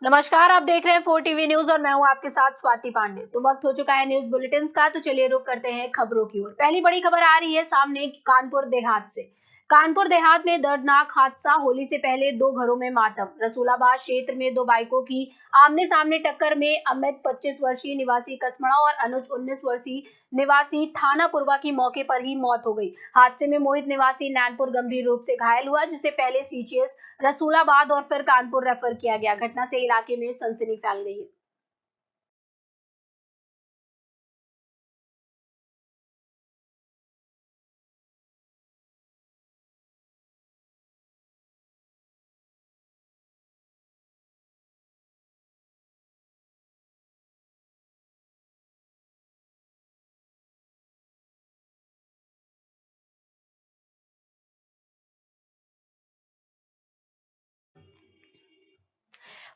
नमस्कार, आप देख रहे हैं 4 टीवी न्यूज और मैं हूं आपके साथ स्वाति पांडे। तो वक्त हो चुका है न्यूज बुलेटिन का, तो चलिए रुक करते हैं खबरों की ओर। पहली बड़ी खबर आ रही है सामने कानपुर देहात से। कानपुर देहात में दर्दनाक हादसा, होली से पहले दो घरों में मातम। रसूलाबाद क्षेत्र में दो बाइकों की आमने सामने टक्कर में अमित 25 वर्षीय निवासी कसमड़ा और अनुज 19 वर्षीय निवासी थाना पुरवा की मौके पर ही मौत हो गई। हादसे में मोहित निवासी नैनपुर गंभीर रूप से घायल हुआ, जिसे पहले सीजीएस रसूलाबाद और फिर कानपुर रेफर किया गया। घटना से इलाके में सनसनी फैल गई है।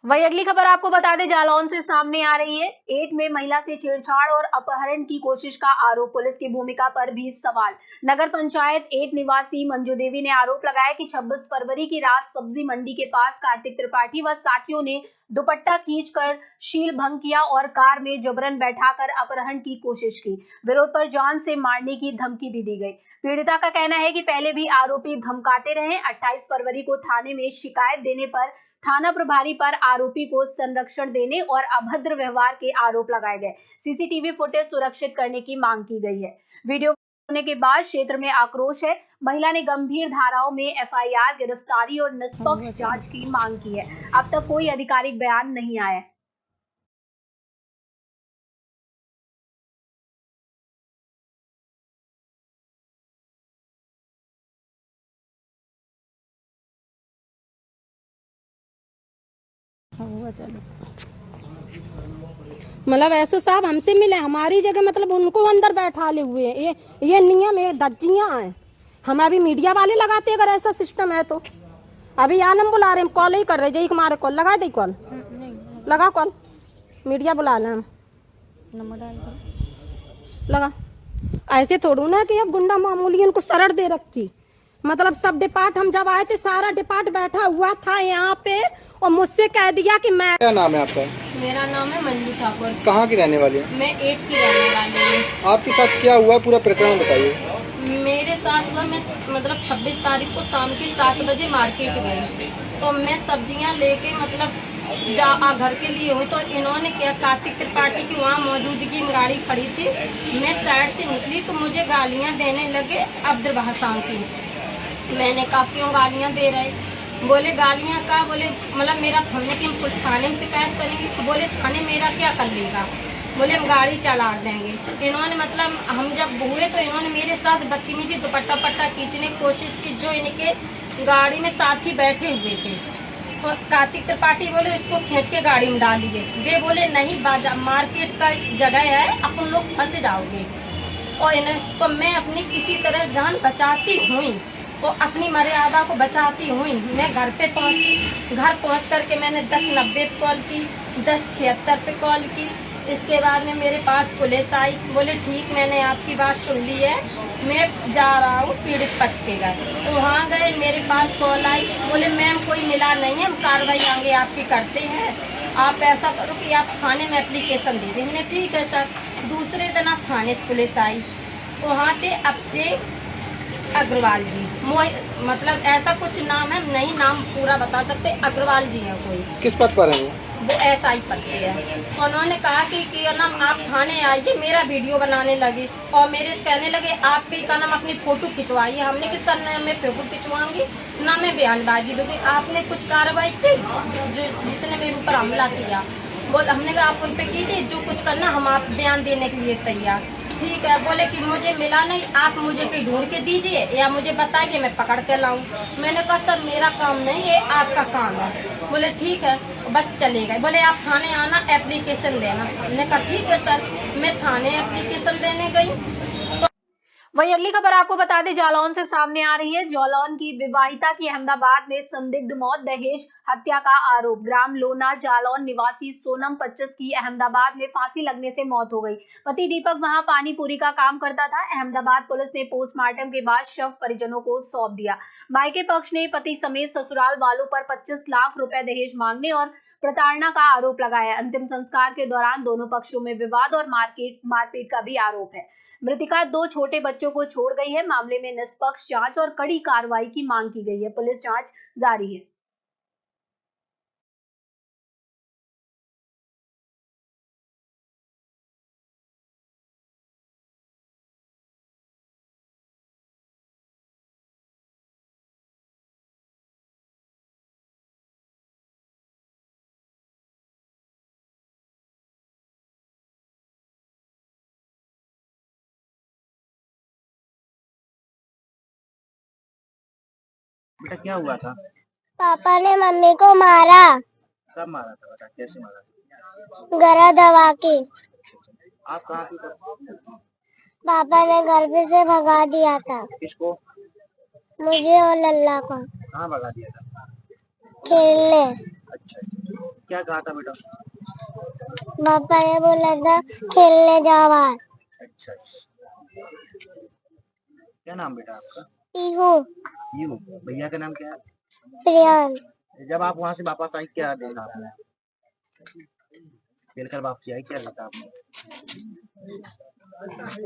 वही अगली खबर आपको बता दें, जालौन से सामने आ रही है। एट में महिला से छेड़छाड़ और अपहरण की कोशिश का आरोप, पुलिस की भूमिका पर भी सवाल। नगर पंचायत एट निवासी मंजू देवी ने आरोप लगाया कि 26 फरवरी की रात सब्जी मंडी के पास कार्तिक त्रिपाठी व साथियों ने दुपट्टा खींचकर शील भंग किया और कार में जबरन बैठाकर अपहरण की कोशिश की। विरोध पर जान से मारने की धमकी भी दी गई। पीड़िता का कहना है कि पहले भी आरोपी धमकाते रहे। 28 फरवरी को थाने में शिकायत देने पर थाना प्रभारी पर आरोपी को संरक्षण देने और अभद्र व्यवहार के आरोप लगाए गए। सीसीटीवी फुटेज सुरक्षित करने की मांग की गई है। वीडियो होने के बाद क्षेत्र में आक्रोश है। महिला ने गंभीर धाराओं में एफआईआर, गिरफ्तारी और निष्पक्ष जांच की मांग की है। अब तक कोई आधिकारिक बयान नहीं आया है। मतलब ऐसो साहब हमसे मिले, हमारी जगह मतलब उनको अंदर बैठा ले हुए हैं। ये नियम है, दज्जियां हैं। हम अभी मीडिया वाले लगाते अगर ऐसा सिस्टम है तो। अभी आलम बुला रहे, हम कॉल ही कर रहे जय हमारे कॉल लगा दे, कॉल लगा, कॉल मीडिया बुला लें, हम नंबर डाल लगा। ऐसे थोड़ू ना कि अब गुंडा मामूली उनको शरण दे रखी। मतलब सब डिपार्ट, हम जब आए थे सारा डिपार्ट बैठा हुआ था यहाँ पे और मुझसे कह दिया कि मैं। क्या नाम है आपका? मेरा नाम है मंजू ठाकुर। कहाँ की रहने वाली है? मैं 8 की रहने वाली हूँ। आपके साथ क्या हुआ, पूरा प्रकरण बताइए। मेरे साथ हुआ, मैं मतलब 26 तारीख को शाम के 7 बजे मार्केट गई, तो मैं सब्जियां लेके मतलब घर के लिए हुई, तो इन्होंने क्या, कार्तिक त्रिपाठी की वहाँ मौजूदगी में गाड़ी खड़ी थी। मैं साइड से निकली तो मुझे गालियाँ देने लगे अभद्र भाषाओं की। मैंने कहा क्यों गालियाँ दे रहे? बोले गालियाँ का, बोले मतलब मेरा हमने कि हम थाने में शिकायत करेंगे। बोले थाने मेरा क्या कर लेगा, बोले हम गाड़ी चला देंगे। इन्होंने मतलब हम जब हुए तो इन्होंने मेरे साथ बदतमीजी, दुपट्टा पट्टा खींचने की कोशिश की, जो इनके गाड़ी में साथी बैठे हुए थे। और कार्तिक त्रिपाठी बोले इसको खींच के गाड़ी में डालिए। वे बोले नहीं, बाजार मार्केट का जगह है, अपन लोग फंसे जाओगे। और इन्हें तो मैं अपनी किसी तरह जान बचाती हुई और अपनी मर्यादा को बचाती हुई मैं घर पे पहुंची। घर पहुंच करके मैंने 1090 पे कॉल की, 1076 पे कॉल की। इसके बाद में मेरे पास पुलिस आई। बोले ठीक, मैंने आपकी बात सुन ली है, मैं जा रहा हूँ पीड़ित पक्ष के घर। तो वहाँ गए, मेरे पास कॉल आई। बोले मैम कोई मिला नहीं है, हम कार्रवाई आगे आपकी करते हैं। आप ऐसा करो कि आप थाने में एप्लीकेशन दे दें। मैंने ठीक है सर। दूसरे दिन आप थाने से पुलिस आई। वहाँ थे अब से अग्रवाल जी, मतलब ऐसा कुछ नाम है, नहीं नाम पूरा बता सकते, अग्रवाल जी है कोई। किस पद पर है वो एसआई पद पे है। उन्होंने कहा कि नाम आप थाने आइए, मेरा वीडियो बनाने लगे और मेरे से कहने लगे आपके का नाम अपनी फोटो खिंचवाइए। हमने किस तरह मैं फोटो खिंचवाऊंगी ना मैं बयानबाजी दूंगी। आपने कुछ कार्रवाई की जिसने मेरे ऊपर हमला किया? बोल हमने कहा आप उन पे कीजिए जो कुछ करना, हम आप बयान देने के लिए तैयार। ठीक है। बोले कि मुझे मिला नहीं, आप मुझे कहीं ढूंढ के दीजिए या मुझे बताइए, मैं पकड़ के लाऊं। मैंने कहा सर मेरा काम नहीं है, आपका काम है। बोले ठीक है, बस चले गए। बोले आप थाने आना, एप्लीकेशन देना। मैंने कहा ठीक है सर। मैं थाने एप्लीकेशन देने गई। वही अगली खबर आपको बता दें, जालौन से सामने आ रही है। जालौन की विवाहिता की अहमदाबाद में संदिग्ध मौत, दहेज हत्या का आरोप। ग्राम लोना जालौन निवासी सोनम 25 की अहमदाबाद में फांसी लगने से मौत हो गई। पति दीपक वहां पानी पूरी का काम करता था। अहमदाबाद पुलिस ने पोस्टमार्टम के बाद शव परिजनों को सौंप दिया। मायके पक्ष ने पति समेत ससुराल वालों पर 25 लाख रुपए दहेज मांगने और प्रताड़ना का आरोप लगाया। अंतिम संस्कार के दौरान दोनों पक्षों में विवाद और मारपीट का भी आरोप है। मृतिका 2 छोटे बच्चों को छोड़ गई है। मामले में निष्पक्ष जांच और कड़ी कार्रवाई की मांग की गई है। पुलिस जांच जारी है। बेटा क्या हुआ था? पापा ने मम्मी को मारा। कब मारा था बेटा? कैसे मारा था? गला दबा के। आप कहाँ थी तब? पापा ने घर पे से भगा दिया था, किसको? मुझे और लल्ला को, कहाँ भगा दिया था? खेलने। अच्छा, क्या कहा था बेटा? पापा ने बोला था खेलने जाओ बाहर। अच्छा, क्या नाम बेटा आपका? पीहू। यू। भैया का नाम क्या है? प्रियांक। जब आप वहाँ से वापस आई क्या देखा आपने? खेल कर वापसी आई, क्या देखा आपने?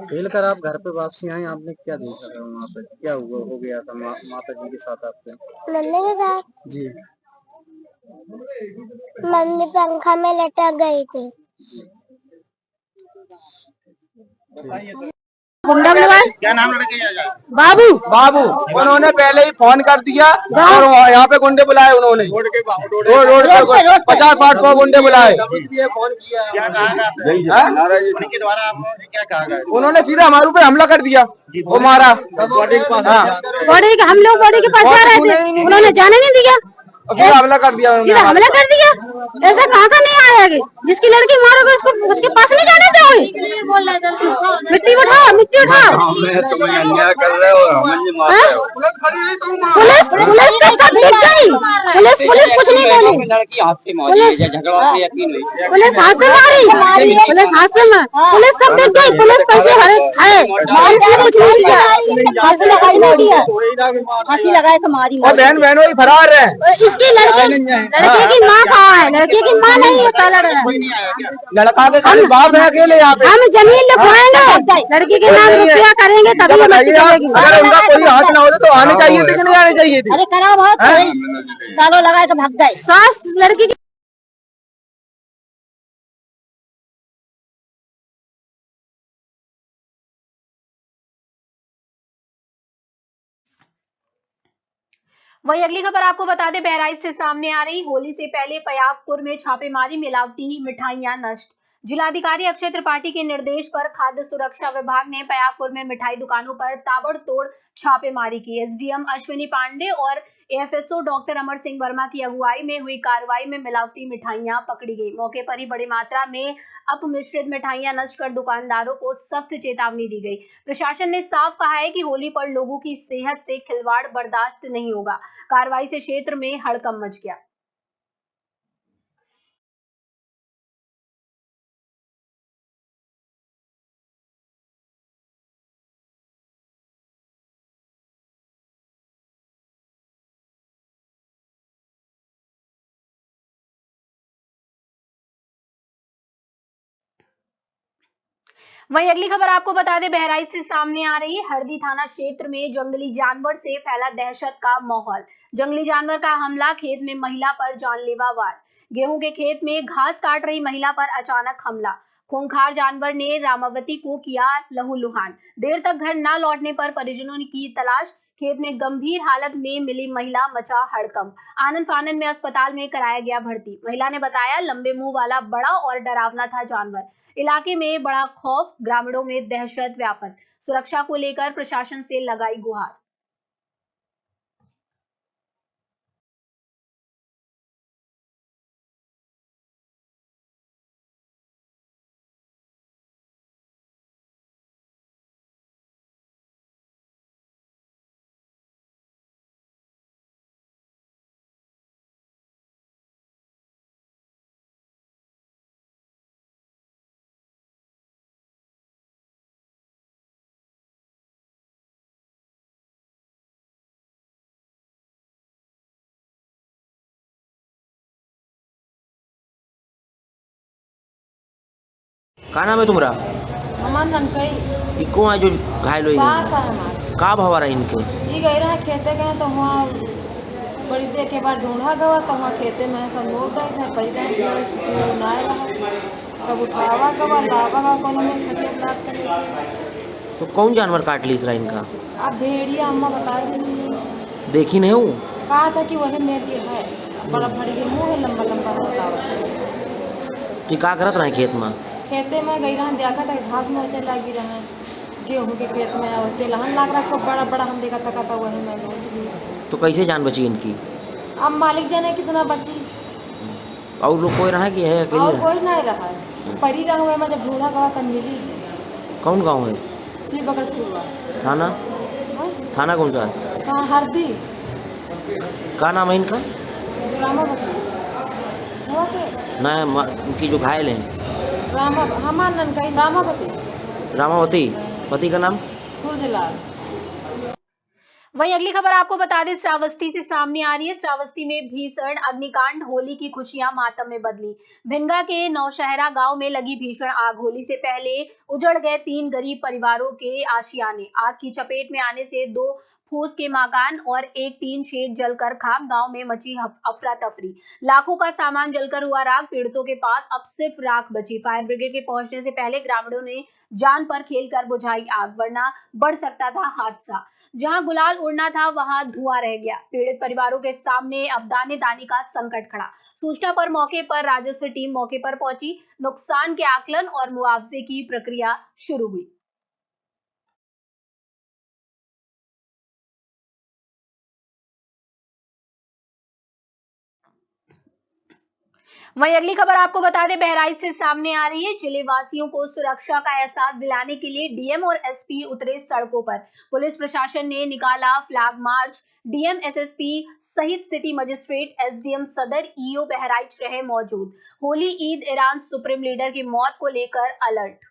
खेल कर आप घर पे वापसी आए, आपने क्या देखा था वहाँ पे? क्या हुआ हो गया था माता जी के साथ आपके? मम्मी के साथ जी। मम्मी पंखा में लटक गई थी। क्या नाम लड़के का? बाबू बाबू उन्होंने पहले ही फोन कर दिया और यहाँ पे गुंडे बुलाए उन्होंने। रोड पे 50-60 को गुंडे बुलाए। क्या कहा उनके द्वारा क्या कहा गया? उन्होंने सीधा हमारे ऊपर हमला कर दिया, वो मारा। बॉडी के हम लोग बॉडी के पास जा रहे थे, उन्होंने जाने नहीं दिया, सीधा हमला कर दिया उन्होंने। सीधा हमला कर दिया। ऐसा कहाँ का नहीं आएगा, जिसकी लड़की मारोगे उसको उसके पास नहीं जाने दोगे। मिट्टी उठाओ, मिट्टी उठाओ। तुम्हें अन्याय कर रहे हो, हमें मार रहे हो। पुलिस पुलिस तो सब दिख गई। पुलिस कुछ नहीं बोली। लड़की हाथ से मारी है, झगड़ा से यकीन नहीं। पुलिस हाथ से मारी, पुलिस हाथ से पुलिस सब दिख गई। पुलिस पैसे हरे खाए, पुलिस ने कुछ नहीं किया, फांसी लगाई नहीं किया, फांसी लगाए तो मारी। और बहन वही फरार है। इसकी लड़के की माँ कहाँ है? लड़के की माँ नहीं है, कलर है। लड़का के खाली बाप है अकेले यहाँ पे। हम जमीन लिखवाएंगे, लड़की के नाम रुपया करेंगे तभी हमें चलेगी। अगर उनका कोई हाथ ना हो तो आने चाहिए थे कि नहीं आने चाहिए थे? अरे करा बहुत तालों लगाए तो भाग गए। सास लड़की की वहीं अगली खबर आपको बता दें, बहराइच से सामने आ रही होली से पहले पयागपुर में छापेमारी, मिलावटी मिठाइयां नष्ट। जिलाधिकारी अक्षय त्रिपाठी के निर्देश पर खाद्य सुरक्षा विभाग ने पयागपुर में मिठाई दुकानों पर ताबड़तोड़ छापेमारी की। एसडीएम अश्विनी पांडे और एएफएसओ डॉक्टर अमर सिंह वर्मा की अगुवाई में हुई कार्रवाई में मिलावटी मिठाइयां पकड़ी गई। मौके पर ही बड़ी मात्रा में अपमिश्रित मिठाइयां नष्ट कर दुकानदारों को सख्त चेतावनी दी गई। प्रशासन ने साफ कहा है कि होली पर लोगों की सेहत से खिलवाड़ बर्दाश्त नहीं होगा। कार्रवाई से क्षेत्र में हड़कंप मच गया। वहीं अगली खबर आपको बता दें, बहराइच से सामने आ रही है। हरदी थाना क्षेत्र में जंगली जानवर से फैला दहशत का माहौल। जंगली जानवर का हमला, खेत में महिला पर जानलेवा वार। गेहूं के खेत में घास काट रही महिला पर अचानक हमला। खूंखार जानवर ने रामावती को किया लहूलुहान। देर तक घर न लौटने पर परिजनों ने की तलाश। खेत में गंभीर हालत में मिली महिला, मचा हड़कंप। आनन फानन में अस्पताल में कराया गया भर्ती। महिला ने बताया, लंबे मुंह वाला बड़ा और डरावना था जानवर। इलाके में बड़ा खौफ, ग्रामीणों में दहशत व्यापत। सुरक्षा को लेकर प्रशासन से लगाई गुहार। का नाम है तुम्हारा? हमार ननकई ये कौन है जो घायल हुई है? सास है हमार। का भवा रहा इनके? ये गए रहे खेते गए तो वहाँ बड़ी देर के बाद ढूंढा गया तो वहाँ खेते में सब लोग रहे से परी रहे नाय रहा तब उठावा गवा लावा गवा कोनो में खटिया लाद कर लेके। तो कौन जानवर काट ली इसरा इनका? अब भेड़िया अम्मा बता रही देखी नहीं हूँ। कहा था कि वही मेरे है बड़ा भड़ी के मुँह है लंबा लंबा बतावा। तो का करत रहे खेत में? खेते में गई रहा देखा था घास में चल लगी रहे गेहूँ के खेत में तेलहन लाग रहा खूब बड़ा बड़ा हम देखा था वही में बहुत। तो कैसे जान बची इनकी? अब मालिक जाने कितना बची। और लोग कोई रहा कि है अकेले? और कोई नहीं रहा है परी रहा हुआ में जब ढूंढा गया तब मिली। कौन गाँव है? श्री बगसपुर थाना? थाना कौन सा? हाँ हरदी। का नाम है इनका? रामावती हुआ के ना इनकी जो घायल है हमार ननकई रामावती रामावती, पति का नाम? सूरजलाल। वहीं अगली खबर आपको बता दें, श्रावस्ती से सामने आ रही है। श्रावस्ती में भीषण अग्निकांड, होली की खुशियां मातम में बदली। भिनगा के नौशहरा गांव में लगी भीषण आग, होली से पहले उजड़ गए 3 गरीब परिवारों के आशियाने। आग की चपेट में आने से 2 फूस के मकान और एक टीन शेड जलकर खाक। गांव में मची अफरा तफरी, लाखों का सामान जलकर हुआ राख। पीड़ितों के पास अब सिर्फ राख बची। फायर ब्रिगेड के पहुंचने से पहले ग्रामीणों ने जान पर खेलकर बुझाई आग, वरना बढ़ सकता था हादसा। जहां गुलाल उड़ना था वहां धुआं रह गया। पीड़ित परिवारों के सामने अब दाने दाने का संकट खड़ा। सूचना पर मौके पर राजस्व टीम मौके पर पहुंची। नुकसान के आकलन और मुआवजे की प्रक्रिया शुरू हुई। वहीं अगली खबर आपको बता दें, बहराइच से सामने आ रही है। जिले वासियों को सुरक्षा का एहसास दिलाने के लिए डीएम और एसपी उतरे सड़कों पर। पुलिस प्रशासन ने निकाला फ्लैग मार्च। डीएम, एसएसपी सहित सिटी मजिस्ट्रेट, एसडीएम सदर, ईओ बहराइच रहे मौजूद। Holi, Eid, Iran supreme leader की मौत को लेकर अलर्ट।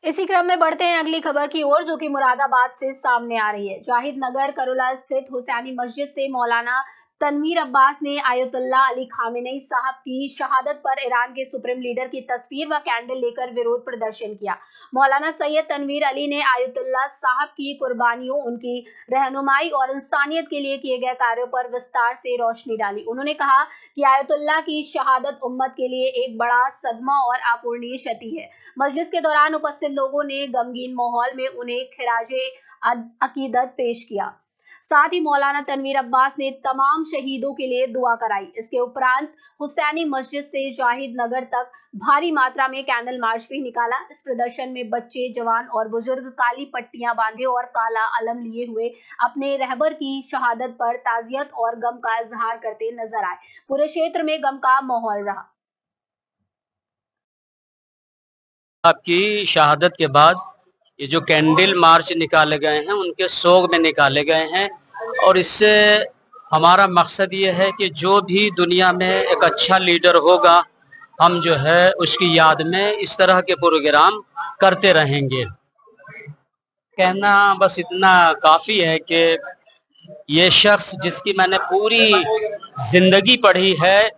इसी क्रम में बढ़ते हैं अगली खबर की ओर, जो कि मुरादाबाद से सामने आ रही है। जाहिद नगर करोला स्थित हुसैनी मस्जिद से मौलाना तनवीर अब्बास ने आयतुल्ला अली खामेनी साहब की शहादत पर ईरान के सुप्रीम लीडर की तस्वीर व कैंडल लेकर विरोध प्रदर्शन किया। मौलाना सैयद तनवीर अली ने आयतुल्ला साहब की कुर्बानियों, उनकी रहनुमाई और इंसानियत के लिए किए गए कार्यों पर विस्तार से रोशनी डाली। उन्होंने कहा कि आयतुल्ला की शहादत उम्मत के लिए एक बड़ा सदमा और अपूरणीय क्षति है। मजलिस के दौरान उपस्थित लोगों ने गमगीन माहौल में उन्हें खिराजे अकीदत पेश किया। साथ ही मौलाना तनवीर अब्बास ने तमाम शहीदों के लिए दुआ कराई। इसके उपरांत हुसैनी मस्जिद से जाहिद नगर तक भारी मात्रा में कैंडल मार्च भी निकाला। इस प्रदर्शन में बच्चे, जवान और बुजुर्ग काली पट्टियां बांधे और काला अलम लिए हुए अपने रहबर की शहादत पर ताजियत और गम का इजहार करते नजर आए। पूरे क्षेत्र में गम का माहौल रहा। आपकी शहादत के बाद ये जो कैंडल मार्च निकाले गए हैं उनके सोग में निकाले गए हैं, और इससे हमारा मकसद ये है कि जो भी दुनिया में एक अच्छा लीडर होगा, हम जो है उसकी याद में इस तरह के प्रोग्राम करते रहेंगे। कहना बस इतना काफ़ी है कि ये शख्स जिसकी मैंने पूरी जिंदगी पढ़ी है,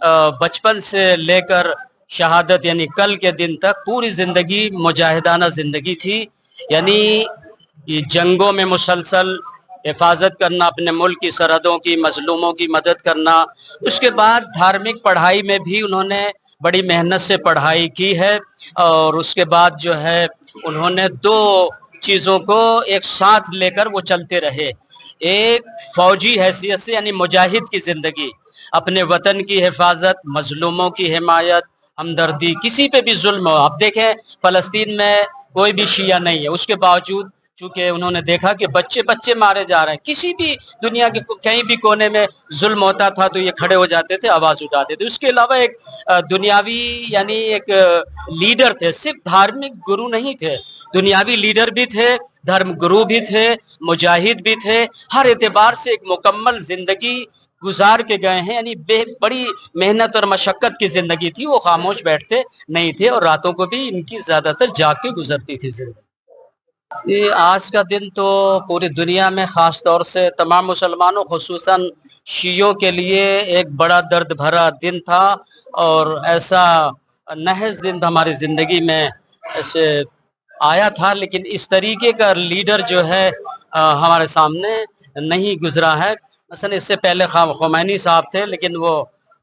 बचपन से लेकर शहादत यानी कल के दिन तक, पूरी जिंदगी मुजाहिदाना जिंदगी थी। यानी ये जंगों में मुसलसल हिफाजत करना, अपने मुल्क की सरहदों की, मजलूमों की मदद करना। उसके बाद धार्मिक पढ़ाई में भी उन्होंने बड़ी मेहनत से पढ़ाई की है, और उसके बाद जो है उन्होंने 2 चीज़ों को एक साथ लेकर वो चलते रहे। एक फौजी हैसियत से यानी मुजाहिद की जिंदगी, अपने वतन की हिफाजत, मजलूमों की हिमायत, हमदर्दी, किसी पे भी जुल्म हो। आप देखें फलस्तीन में कोई भी शिया नहीं है, उसके बावजूद चूंकि उन्होंने देखा कि बच्चे मारे जा रहे हैं, किसी भी दुनिया के कहीं भी कोने में जुल्म होता था तो ये खड़े हो जाते थे, आवाज उठाते थे। उसके अलावा एक दुनियावी यानी एक लीडर थे, सिर्फ धार्मिक गुरु नहीं थे, दुनियावी लीडर भी थे, धर्मगुरु भी थे, मुजाहिद भी थे, हर एतबार से एक मुकम्मल जिंदगी गुजार के गए हैं। यानी बड़ी मेहनत और मशक्कत की जिंदगी थी, वो खामोश बैठते नहीं थे और रातों को भी इनकी ज्यादातर जाग के गुजरती थी जिंदगी। ये आज का दिन तो पूरी दुनिया में खास तौर से तमाम मुसलमानों खुसूसन शियों के लिए एक बड़ा दर्द भरा दिन था और ऐसा नहज दिन था हमारी जिंदगी में ऐसे आया था, लेकिन इस तरीके का लीडर जो है हमारे सामने नहीं गुजरा है। मसलन इससे पहले खुमैनी साहब थे, लेकिन वो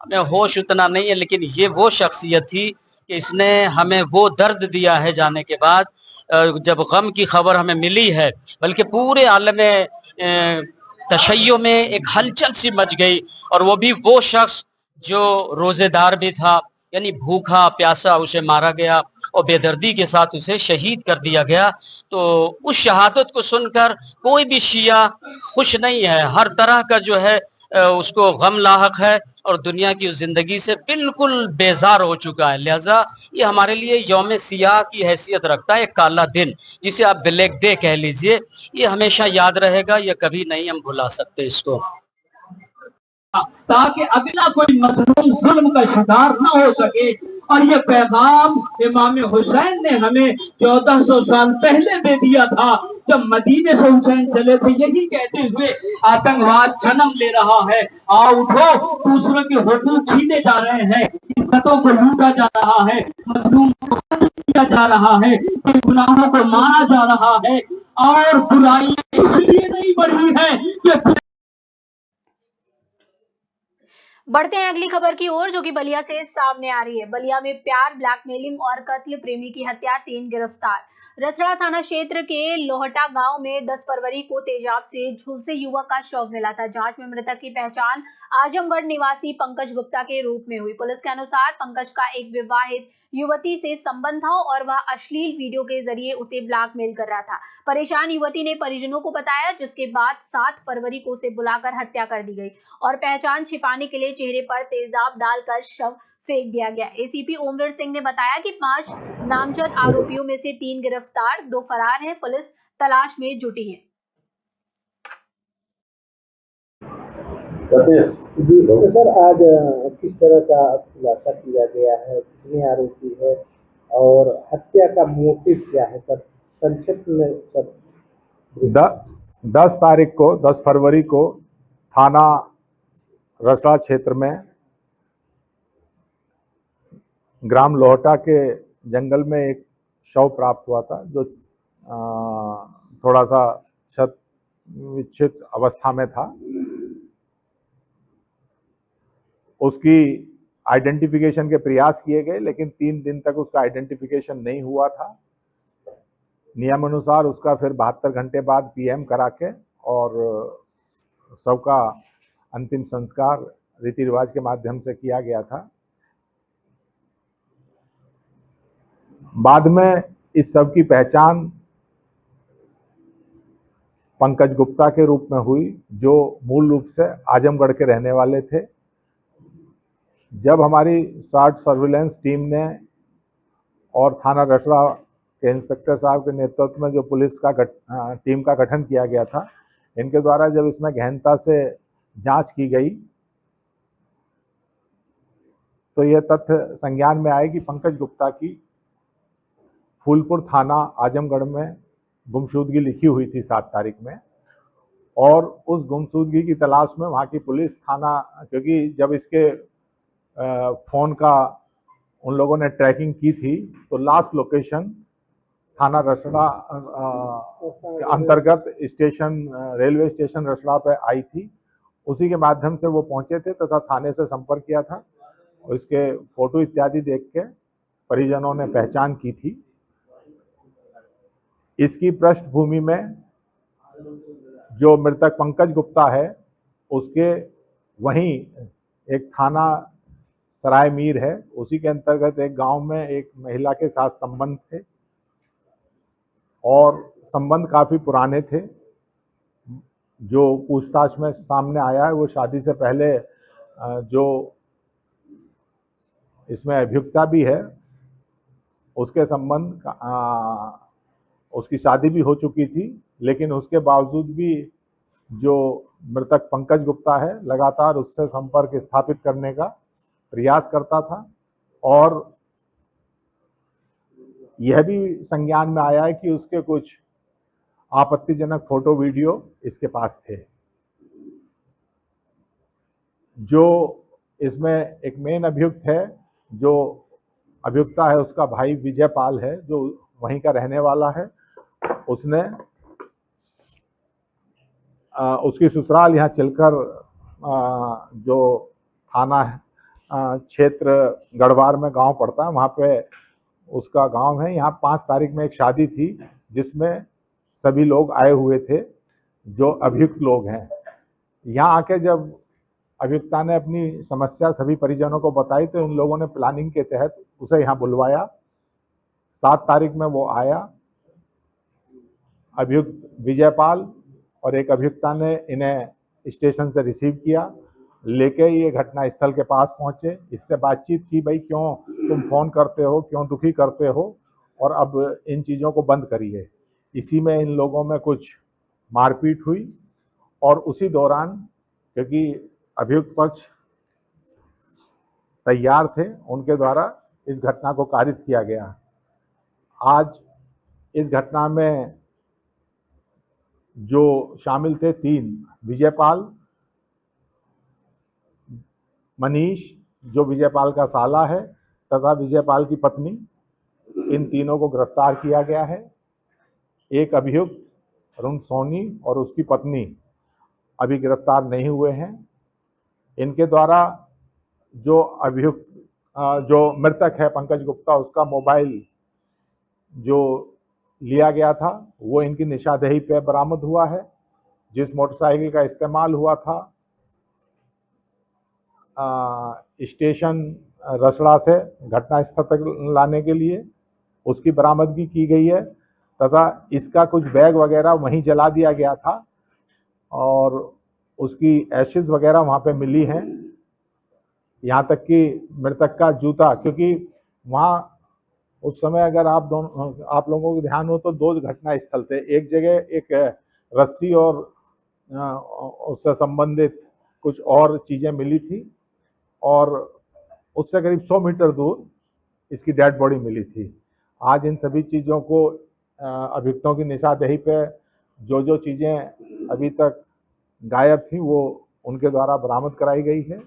हमें होश उतना नहीं है, लेकिन ये वो शख्सियत थी कि इसने हमें वो दर्द दिया है जाने के बाद, जब गम की खबर हमें मिली है, बल्कि पूरे आलम तशय्यो में एक हलचल सी मच गई। और वो भी वो शख्स जो रोजेदार भी था, यानी भूखा प्यासा उसे मारा गया और बेदर्दी के साथ उसे शहीद कर दिया गया। तो उस शहादत को सुनकर कोई भी शिया खुश नहीं है, हर तरह का जो है उसको गम लाहक है और दुनिया की उस जिंदगी से बिल्कुल बेजार हो चुका है। लिहाजा ये हमारे लिए यौम सियाह की हैसियत रखता है, एक काला दिन जिसे आप ब्लैक डे कह लीजिए। ये हमेशा याद रहेगा, ये कभी नहीं हम भुला सकते इसको, ताकि अगला कोई मजलूम जुल्म का शिकार न हो सके। और ये पैगाम इमाम हुसैन ने हमें 1400 साल पहले दे दिया था, जब मदीने से हुसैन चले थे, यही कहते हुए आतंकवाद जन्म ले रहा है। आओ उठो, दूसरों के हुकूक छीने जा रहे हैं, इज्जतों को लूटा जा रहा है, मजलूम को कत्ल किया जा रहा है, गुनाहों को मारा जा रहा है। और बुराइयां इसलिए नहीं बढ़ी है कि बढ़ते हैं अगली खबर की ओर, जो कि बलिया से सामने आ रही है। बलिया में प्यार, ब्लैकमेलिंग और कत्ल, प्रेमी की हत्या, 3 गिरफ्तार। रसड़ा थाना क्षेत्र के लोहटा गांव में 10 फरवरी को तेजाब से झुलसे युवक का शव मिला था। जांच में मृतक की पहचान आजमगढ़ निवासी पंकज गुप्ता के रूप में हुई। पुलिस के अनुसार पंकज का एक विवाहित युवती से संबंध था और वह अश्लील वीडियो के जरिए उसे ब्लैकमेल कर रहा था। परेशान युवती ने परिजनों को बताया, जिसके बाद 7 फरवरी को उसे बुलाकर हत्या कर दी गई और पहचान छिपाने के लिए चेहरे पर तेजाब डालकर शव फेंक दिया गया। एसीपी ओमवीर सिंह ने बताया कि 5 नामजद आरोपियों में से 3 गिरफ्तार, 2 फरार हैं। पुलिस तलाश में जुटी है। जी सर, आज किस तरह का खुलासा किया गया है, कितने आरोपी है और हत्या का मोटिव क्या है सर, संक्षिप्त में सर? 10 फरवरी को थाना रसड़ा क्षेत्र में ग्राम लोहटा के जंगल में एक शव प्राप्त हुआ था, जो थोड़ा सा क्षत विक्षत अवस्था में था। उसकी आइडेंटिफिकेशन के प्रयास किए गए, लेकिन 3 दिन तक उसका आइडेंटिफिकेशन नहीं हुआ था। नियम अनुसार उसका फिर 72 घंटे बाद पीएम करा के और सबका अंतिम संस्कार रीति रिवाज के माध्यम से किया गया था। बाद में इस सब की पहचान पंकज गुप्ता के रूप में हुई, जो मूल रूप से आजमगढ़ के रहने वाले थे। जब हमारी शॉर्ट सर्विलेंस टीम ने और थाना रसड़ा के इंस्पेक्टर साहब के नेतृत्व में जो पुलिस का टीम का गठन किया गया था, इनके द्वारा जब इसमें गहनता से जांच की गई तो यह तथ्य संज्ञान में आए कि पंकज गुप्ता की फूलपुर थाना आजमगढ़ में गुमशुदगी लिखी हुई थी 7 तारीख में, और उस गुमशुदगी की तलाश में वहाँ की पुलिस थाना, क्योंकि जब इसके फ़ोन का उन लोगों ने ट्रैकिंग की थी तो लास्ट लोकेशन थाना रसड़ा अंतर्गत स्टेशन, रेलवे स्टेशन रसड़ा पे आई थी। उसी के माध्यम से वो पहुंचे थे तथा थाने से संपर्क किया था। इसके फोटो इत्यादि देख के परिजनों ने पहचान की थी। इसकी पृष्ठभूमि में जो मृतक पंकज गुप्ता है, उसके वहीं एक थाना सराय मीर है, उसी के अंतर्गत एक गांव में एक महिला के साथ संबंध थे और संबंध काफ़ी पुराने थे। जो पूछताछ में सामने आया है वो शादी से पहले जो इसमें अभियुक्ता भी है, उसके संबंध उसकी शादी भी हो चुकी थी, लेकिन उसके बावजूद भी जो मृतक पंकज गुप्ता है लगातार उससे संपर्क स्थापित करने का प्रयास करता था। और यह भी संज्ञान में आया है कि उसके कुछ आपत्तिजनक फोटो वीडियो इसके पास थे। जो इसमें एक मेन अभियुक्त है, जो अभियुक्ता है उसका भाई विजय पाल है, जो वहीं का रहने वाला है। उसने उसकी ससुराल यहाँ चिलकर जो थाना है क्षेत्र गढ़वार में गांव पड़ता है, वहाँ पे उसका गांव है। यहाँ 5 तारीख में एक शादी थी जिसमें सभी लोग आए हुए थे जो अभियुक्त लोग हैं। यहाँ आके जब अभियुक्ता ने अपनी समस्या सभी परिजनों को बताई तो इन लोगों ने प्लानिंग के तहत उसे यहाँ बुलवाया। 7 तारीख में वो आया। अभियुक्त विजयपाल और एक अभियुक्ता ने इन्हें स्टेशन से रिसीव किया, लेके ये घटना स्थल के पास पहुंचे। इससे बातचीत की, भाई क्यों तुम फोन करते हो, क्यों दुखी करते हो, और अब इन चीज़ों को बंद करिए। इसी में इन लोगों में कुछ मारपीट हुई और उसी दौरान, क्योंकि अभियुक्त पक्ष तैयार थे, उनके द्वारा इस घटना को कारित किया गया। आज इस घटना में जो शामिल थे 3, विजयपाल, मनीष जो विजयपाल का साला है तथा विजयपाल की पत्नी, इन तीनों को गिरफ्तार किया गया है। एक अभियुक्त अरुण सोनी और उसकी पत्नी अभी गिरफ्तार नहीं हुए हैं। इनके द्वारा जो अभियुक्त जो मृतक है पंकज गुप्ता, उसका मोबाइल जो लिया गया था वो इनकी निशानदेही पे बरामद हुआ है। जिस मोटरसाइकिल का इस्तेमाल हुआ था स्टेशन रसड़ा से घटनास्थल तक लाने के लिए, उसकी बरामदगी की गई है तथा इसका कुछ बैग वगैरह वहीं जला दिया गया था और उसकी एशेज वगैरह वहाँ पे मिली हैं। यहाँ तक कि मृतक का जूता, क्योंकि वहाँ उस समय अगर आप लोगों को ध्यान हो तो 2 घटना स्थल थे। एक जगह एक रस्सी और उससे संबंधित कुछ और चीज़ें मिली थी और उससे करीब 100 मीटर दूर इसकी डेड बॉडी मिली थी। आज इन सभी चीज़ों को अभियुक्तों की निशानदेही पे जो चीज़ें अभी तक गायब थी वो उनके द्वारा बरामद कराई गई है।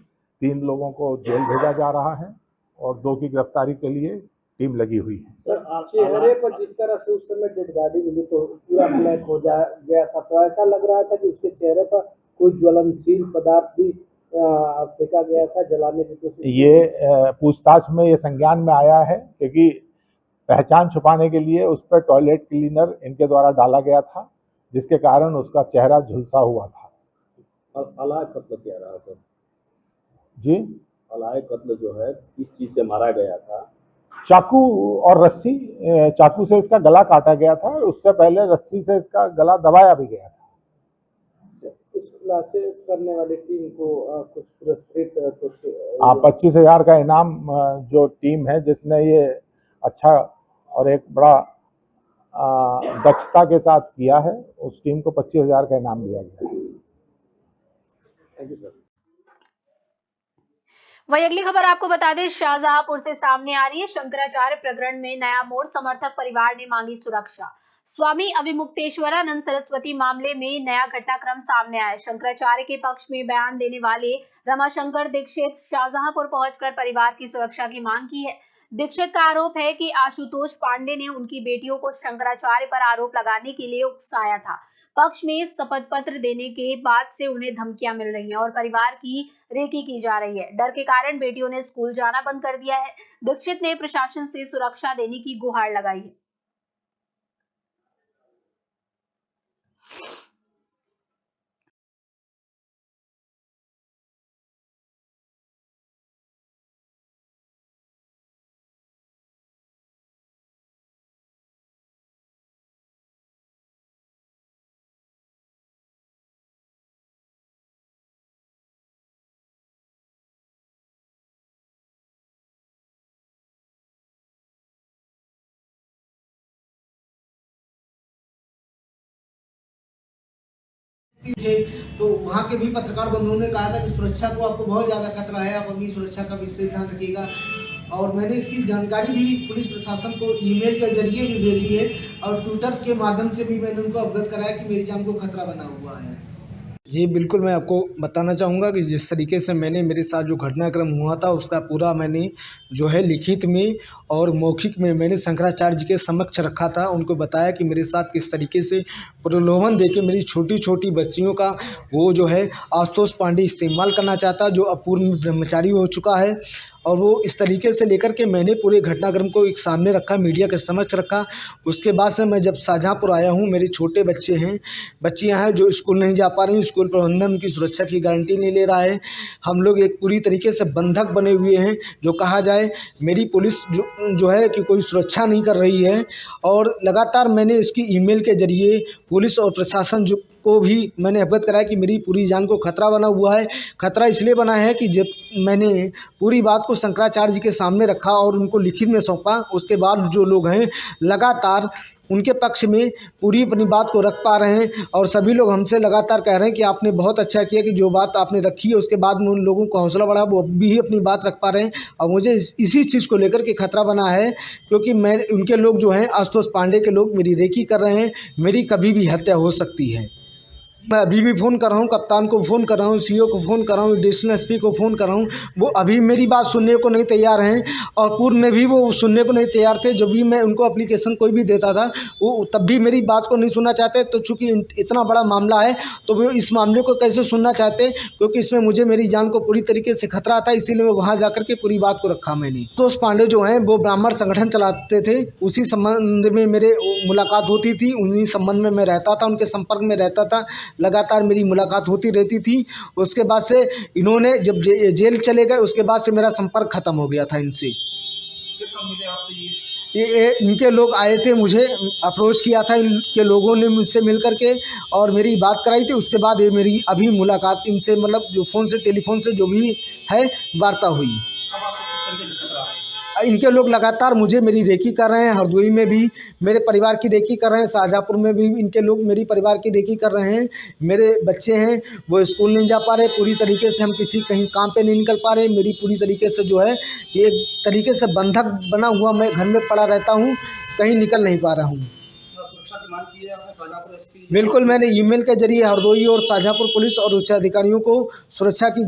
3 लोगों को जेल भेजा जा रहा है और 2 की गिरफ्तारी के लिए टीम लगी हुई है। सर, चेहरे पर जिस तरह से उस समय डेड बॉडी मिली तो पूरा ब्लैक हो गया था, तो ऐसा लग रहा था कि उसके चेहरे पर कोई ज्वलनशील पदार्थ भी फेंका गया था, जलाने की कोशिश। ये पूछताछ में ये संज्ञान में आया है, क्योंकि पहचान छुपाने के लिए उस पर टॉयलेट क्लीनर इनके द्वारा डाला गया था, जिसके कारण उसका चेहरा झुलसा हुआ था। अलायक कत्ल क्या रहा सर? जी, अलायक कत्ल जो है किस चीज से मारा गया था? चाकू और रस्सी। चाकू से इसका गला काटा गया था और उससे पहले रस्सी से इसका गला दबाया भी गया था। इस खुलासे करने वाली टीम को कुछ पुरस्कृत 25,000 का इनाम जो टीम है जिसने ये अच्छा और एक बड़ा दक्षता के साथ किया है, उस टीम को 25,000 का इनाम दिया गया है। Thank you sir. वही अगली खबर आपको बता दें, शाहजहांपुर से सामने आ रही है। शंकराचार्य प्रकरण में नया मोड़, समर्थक परिवार ने मांगी सुरक्षा। स्वामी अविमुक्तेश्वरानंद सरस्वती मामले में नया घटनाक्रम सामने आया। शंकराचार्य के पक्ष में बयान देने वाले रमाशंकर दीक्षित शाहजहांपुर पहुंचकर परिवार की सुरक्षा की मांग की है। दीक्षित का आरोप है कि आशुतोष पांडे ने उनकी बेटियों को शंकराचार्य पर आरोप लगाने के लिए उकसाया था। पक्ष में शपथ पत्र देने के बाद से उन्हें धमकियां मिल रही हैं और परिवार की रेकी की जा रही है। डर के कारण बेटियों ने स्कूल जाना बंद कर दिया है। दीक्षित ने प्रशासन से सुरक्षा देने की गुहार लगाई है। थे, तो वहाँ के भी पत्रकार बंधुओं ने कहा था कि सुरक्षा को आपको बहुत ज़्यादा खतरा है, आप अपनी सुरक्षा का विशेष ध्यान रखिएगा। और मैंने इसकी जानकारी भी पुलिस प्रशासन को ईमेल के जरिए भी भेजी है और ट्विटर के माध्यम से भी मैंने उनको अवगत कराया कि मेरी जान को खतरा बना हुआ है। जी बिल्कुल, मैं आपको बताना चाहूँगा कि जिस तरीके से मेरे साथ जो घटनाक्रम हुआ था उसका पूरा मैंने जो है लिखित में और मौखिक में मैंने शंकराचार्य जी के समक्ष रखा था। उनको बताया कि मेरे साथ किस तरीके से प्रलोभन देके मेरी छोटी छोटी बच्चियों का वो जो है आशुतोष पांडे इस्तेमाल करना चाहता, जो अपूर्व ब्रह्मचारी हो चुका है। और वो इस तरीके से लेकर के मैंने पूरे घटनाक्रम को एक सामने रखा, मीडिया के समक्ष रखा। उसके बाद से मैं जब शाहजहाँपुर आया हूँ, मेरे छोटे बच्चे हैं, बच्चियाँ हैं जो स्कूल नहीं जा पा रही, स्कूल प्रबंधन उनकी सुरक्षा की गारंटी नहीं ले रहा है। हम लोग एक पूरी तरीके से बंधक बने हुए हैं, जो कहा जाए मेरी पुलिस जो है कि कोई सुरक्षा नहीं कर रही है। और लगातार मैंने इसकी ईमेल के जरिए पुलिस और प्रशासन को भी मैंने अवगत कराया कि मेरी पूरी जान को खतरा बना हुआ है। खतरा इसलिए बना है कि जब मैंने पूरी बात को शंकराचार्य जी के सामने रखा और उनको लिखित में सौंपा, उसके बाद जो लोग हैं लगातार उनके पक्ष में पूरी अपनी बात को रख पा रहे हैं। और सभी लोग हमसे लगातार कह रहे हैं कि आपने बहुत अच्छा किया कि जो बात आपने रखी है उसके बाद में उन लोगों को हौसला बढ़ा, वो भी अपनी बात रख पा रहे हैं। और मुझे इसी चीज़ को लेकर के खतरा बना है, क्योंकि मैं उनके लोग जो हैं आशुतोष पांडे के लोग मेरी रेकी कर रहे हैं, मेरी कभी भी हत्या हो सकती है। मैं अभी भी फ़ोन कर रहा हूँ, कप्तान को फ़ोन कर रहा हूँ, सीओ को फ़ोन कर रहा हूँ, एडिशनल एसपी को फ़ोन कर रहा हूँ, वो अभी मेरी बात सुनने को नहीं तैयार हैं। और पूर्व में भी वो सुनने को नहीं तैयार थे। जब भी मैं उनको एप्लीकेशन कोई भी देता था वो तब भी मेरी बात को नहीं सुनना चाहते। तो चूँकि इतना बड़ा मामला है तो वो इस मामले को कैसे सुनना चाहते, क्योंकि इसमें मुझे मेरी जान को पूरी तरीके से खतरा था। इसीलिए मैं वहाँ जा के पूरी बात को रखा मैंने। आशुतोष पांडे जो हैं वो ब्राह्मण संगठन चलाते थे, उसी संबंध में मेरे मुलाकात होती थी, उन्हीं संबंध में मैं रहता था, उनके संपर्क में रहता था, लगातार मेरी मुलाकात होती रहती थी। उसके बाद से इन्होंने जब जेल चले गए उसके बाद से मेरा संपर्क ख़त्म हो गया था इनसे। ये इनके लोग आए थे, मुझे अप्रोच किया था, इनके लोगों ने मुझसे मिल कर के और मेरी बात कराई थी। उसके बाद ये मेरी अभी मुलाकात इनसे मतलब जो फ़ोन से टेलीफोन से जो भी है वार्ता हुई। इनके लोग लगातार मुझे मेरी रेकी कर रहे हैं, हरदोई में भी मेरे परिवार की रेकी कर रहे हैं, शाहजहाँपुर में भी इनके लोग मेरी परिवार की रेकी कर रहे हैं। मेरे बच्चे हैं वो स्कूल नहीं जा पा रहे, पूरी तरीके से हम किसी कहीं काम पे नहीं निकल पा रहे। मेरी पूरी तरीके से जो है ये तरीके से बंधक बना हुआ मैं घर में पड़ा रहता हूँ, कहीं निकल नहीं पा रहा हूँ। बिल्कुल, मैंने ईमेल के जरिए हरदोई और शाहजहाँपुर पुलिस और उच्च अधिकारियों को सुरक्षा की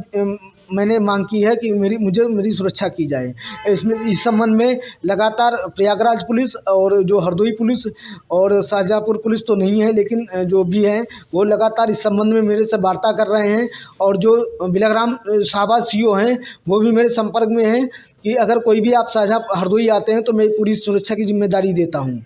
मैंने मांग की है कि मुझे मेरी सुरक्षा की जाए। इसमें इस संबंध में लगातार प्रयागराज पुलिस और जो हरदोई पुलिस और शाहजहाँपुर पुलिस तो नहीं है, लेकिन जो भी है वो लगातार इस संबंध में मेरे से वार्ता कर रहे हैं। और जो बिलग्राम शाहबाज सीओ हैं वो भी मेरे संपर्क में हैं कि अगर कोई भी आप हरदोई आते हैं तो मैं पूरी सुरक्षा की जिम्मेदारी देता हूँ।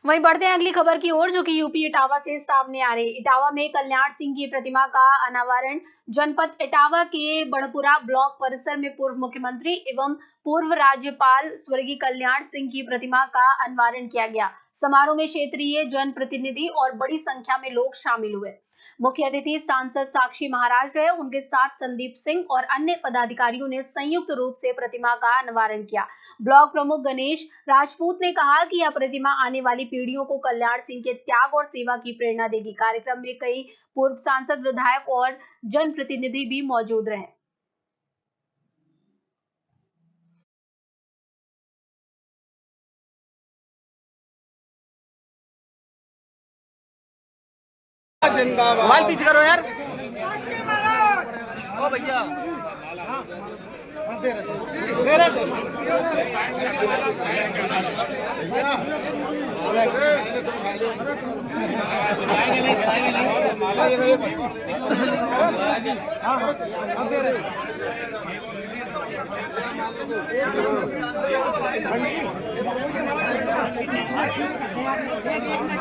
वहीं बढ़ते हैं अगली खबर की ओर, जो कि यूपी इटावा से सामने आ रही। इटावा में कल्याण सिंह की प्रतिमा का अनावरण जनपद इटावा के बड़पुरा ब्लॉक परिसर में पूर्व मुख्यमंत्री एवं पूर्व राज्यपाल स्वर्गीय कल्याण सिंह की प्रतिमा का अनावरण किया गया। समारोह में क्षेत्रीय जनप्रतिनिधि और बड़ी संख्या में लोग शामिल हुए। मुख्य अतिथि सांसद साक्षी महाराज रहे, उनके साथ संदीप सिंह और अन्य पदाधिकारियों ने संयुक्त रूप से प्रतिमा का अनावरण किया। ब्लॉक प्रमुख गणेश राजपूत ने कहा कि यह प्रतिमा आने वाली पीढ़ियों को कल्याण सिंह के त्याग और सेवा की प्रेरणा देगी। कार्यक्रम में कई पूर्व सांसद, विधायक और जनप्रतिनिधि भी मौजूद रहे। मोबाइल पीछे करो यार। ओ भैया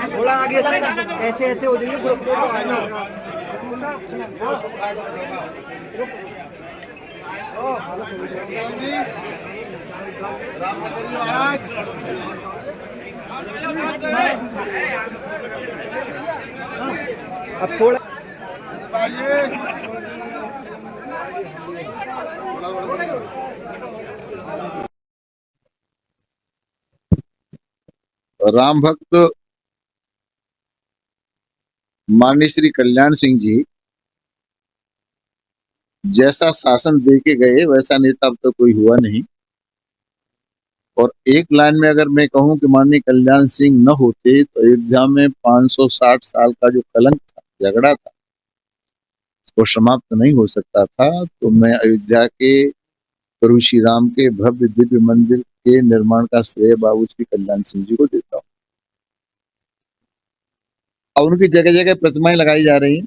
थोड़ा आगे से ऐसे ऐसे हो जाएंगे ग्रुप अब थोड़ा राम भक्त माननीय श्री कल्याण सिंह जी जैसा शासन दे के गए वैसा नेता अब तक कोई हुआ नहीं। और एक लाइन में अगर मैं कहूं कि माननीय कल्याण सिंह न होते तो अयोध्या में 560 साल का जो कलंक था, झगड़ा था, वो समाप्त नहीं हो सकता था। तो मैं अयोध्या के प्रभु श्री राम के भव्य दिव्य मंदिर के निर्माण का श्रेय बाबू श्री कल्याण सिंह जी को देता हूँ। और उनकी जगह जगह प्रतिमाएं लगाई जा रही हैं।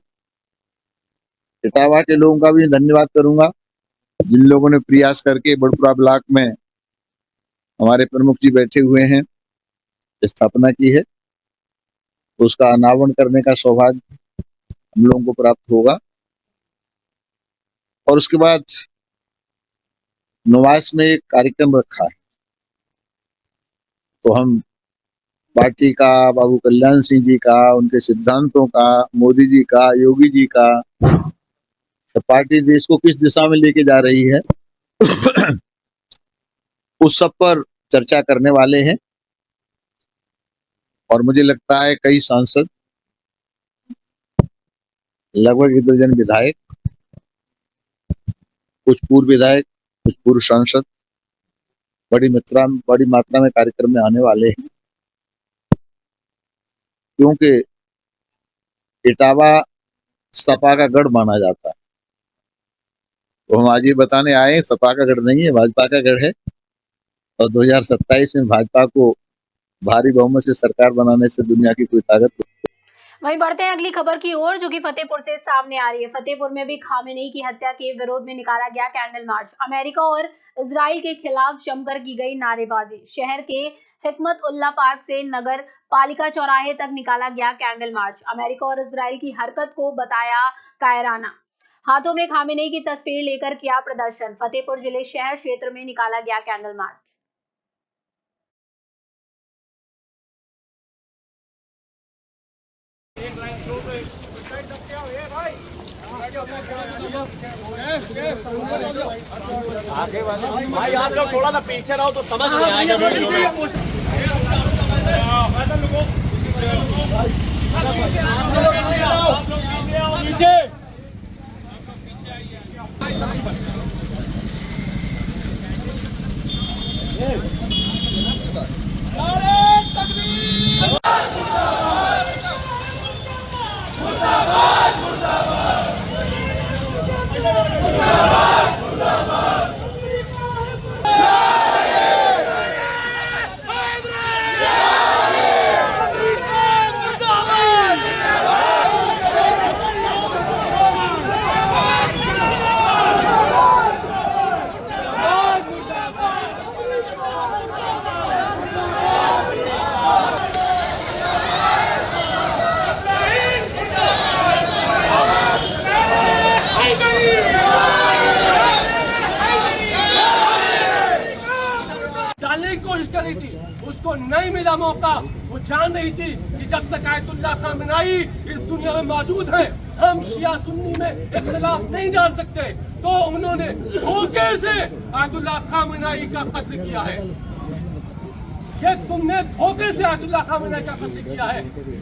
इटावा के लोगों का भी धन्यवाद करूंगा जिन लोगों ने प्रयास करके बड़पुरा ब्लॉक में हमारे प्रमुख जी बैठे हुए हैं स्थापना की है। उसका अनावरण करने का सौभाग्य हम लोगों को प्राप्त होगा। और उसके बाद नवास में एक कार्यक्रम रखा है, तो हम पार्टी का, बाबू कल्याण सिंह जी का, उनके सिद्धांतों का, मोदी जी का, योगी जी का, तो पार्टी देश को किस दिशा में लेके जा रही है उस सब पर चर्चा करने वाले हैं। और मुझे लगता है कई सांसद, लगभग 1 दर्जन विधायक, कुछ पूर्व विधायक, कुछ पूर्व सांसद बड़ी मात्रा में कार्यक्रम में आने वाले हैं, क्योंकि इटावा सपा का गढ़ माना जाता है। तो हम आज ये बताने आए हैं सपा का गढ़ नहीं है, भाजपा का गढ़ है। और 2027 में भाजपा को भारी बहुमत से सरकार बनाने से दुनिया की कोई ताकत। वहीं बढ़ते हैं अगली खबर की ओर, जो कि फतेहपुर से सामने आ रही है। फतेहपुर में भी खामेनेई की हत्या के विरोध में निकाला गया कैंडल मार्च। अमेरिका और इजराइल के खिलाफ जमकर की गई नारेबाजी। शहर के हिकमत उल्ला पार्क से नगर पालिका चौराहे तक निकाला गया कैंडल मार्च। अमेरिका और इजराइल की हरकत को बताया कायराना। हाथों में खामेनेई की तस्वीर लेकर किया प्रदर्शन। फतेहपुर जिले शहर क्षेत्र में निकाला गया कैंडल मार्च। आगे भाई आप लोग थोड़ा सा पीछे रहो तो समझ में आएगा। पीछे उसको नहीं मिला मौका। वो जान रही थी कि जब तक आयतुल्लाह खामेनेई इस दुनिया में मौजूद है हम शिया सुन्नी में इख्तिलाफ नहीं डाल सकते। तो उन्होंने धोखे से आयतुल्लाह खामेनेई का कत्ल किया है। ये तुमने धोखे से आयतुल्लाह खामेनेई का कत्ल किया है।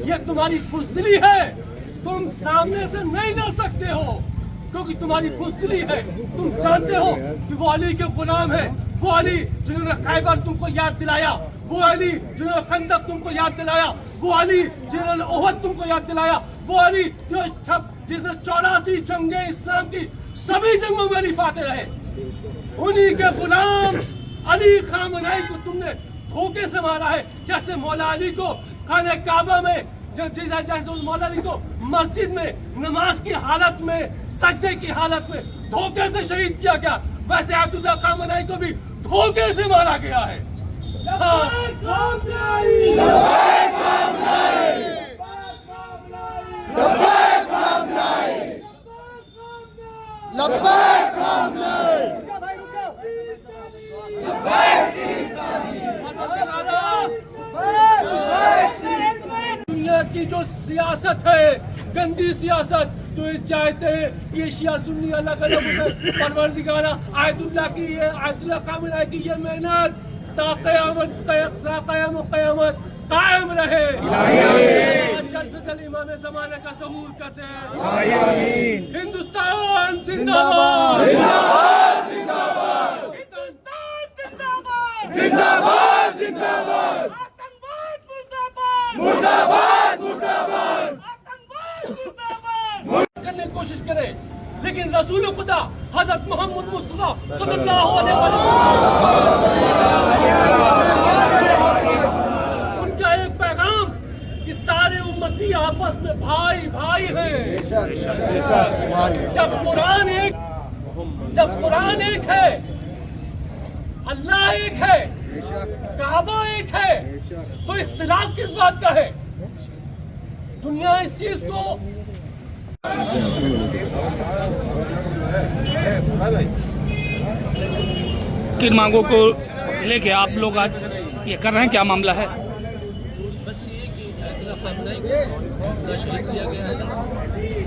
ये तुम्हारी बुज़दिली है। तुम सामने से नहीं लड़ सकते हो क्योंकि तुम्हारी बुज़दिली है। तुम जानते हो कि वो अली के गुलाम है। वो अली जिन्होंने खैबर तुमको याद दिलाया, वो अली जिन्होंने खंदक तुमको याद दिलाया, वो अली जिन्होंने ओहद तुमको याद दिलाया, वो अली जिसने 84 जंगे इस्लाम की सभी जंगों में अली फाते रहे। उन्हीं के गुलाम अली खामेनेई को तुमने धोखे से मारा है। जैसे मौला अली को खाने काबा में, जैसे मौला अली को मस्जिद में नमाज की हालत में, सजदे की हालत में धोखे से शहीद किया गया, वैसे आयतुल्लाह खामेनेई को भी धोखे से मारा गया है। दुनिया की जो सियासत है, गंदी सियासत, तो ये चाहते हैं ये शिया सुन्नी अलग अलग परवरदिगारा आयतुल्लाह की, आयतुल्लाह खामेनेई की ये मेहनत क़यामत कायम रहे। कलीमा में ज़माने का ज़हूर करते हैं। हिंदुस्तान जिंदाबाद, जिंदाबाद, जिंदाबाद, हिंदुस्तान जिंदाबाद, जिंदाबाद, जिंदाबाद, आतंकवाद मुर्दाबाद, मुर्दाबाद, मुर्दाबाद, आतंकवाद मुर्दाबाद करने की कोशिश करें, लेकिन रसूल खुदा हजरत मोहम्मद मुस्तफा सल्लल्लाहु अलैहि वसल्लम उनका एक पैगाम कि सारे उम्मती आपस में भाई भाई हैं। जब कुरान एक है, अल्लाह एक है, काबा एक है, तो इख्तिलाफ किस बात का है? दुनिया इस चीज को किन मांगों को लेके आप लोग आज ये कर रहे हैं, क्या मामला है? बस ये कि शहीद किया गया है,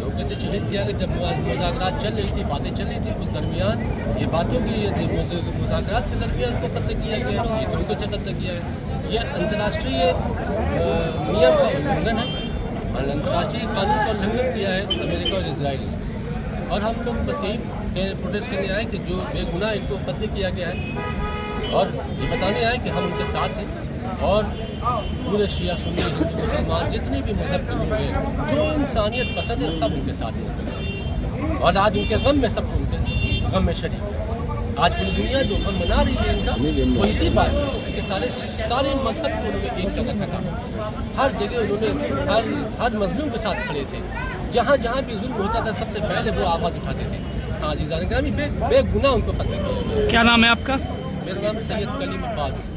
तो कैसे शहीद किया गया? जब मुज़ाकरात चल रही थी, बातें चल रही थी, उस दरमियान ये बातों की मुज़ाकरात के दरमियान उनको कत्ल किया गया, ये धोखे से कत्ल किया है। ये अंतर्राष्ट्रीय नियम का उल्लंघन है और अंतर्राष्ट्रीय कानून का उल्लंघन किया है अमेरिका और इजराइल ने। और हम लोग बस यही प्रोटेस्ट करने आए कि जो बेगुनाह इनको कत्ल किया गया है, और ये बताने आए कि हम उनके साथ हैं। और पूरे शिया सुन्नी हिंदू मुसलमान जितने भी मजहब के लोग हैं, जो इंसानियत पसंद है, सब उनके साथ हैं। और आज उनके गम में सब उनके गम में शरीक है। आज पूरी दुनिया जो गम मना रही है इनका, वो इसी बात है कि सारे मजहब को उन्होंने एक कर रखा था। हर जगह उन्होंने हर मजलूम के साथ खड़े थे। जहाँ जहाँ भी जुल्म होता था, सबसे पहले वो आवाज़ उठाते थे। हाँ जी जानी बेगुनाह उनको कत्ल किया गया। क्या नाम है आपका? मेरा नाम सैयद कलीम अब्बास।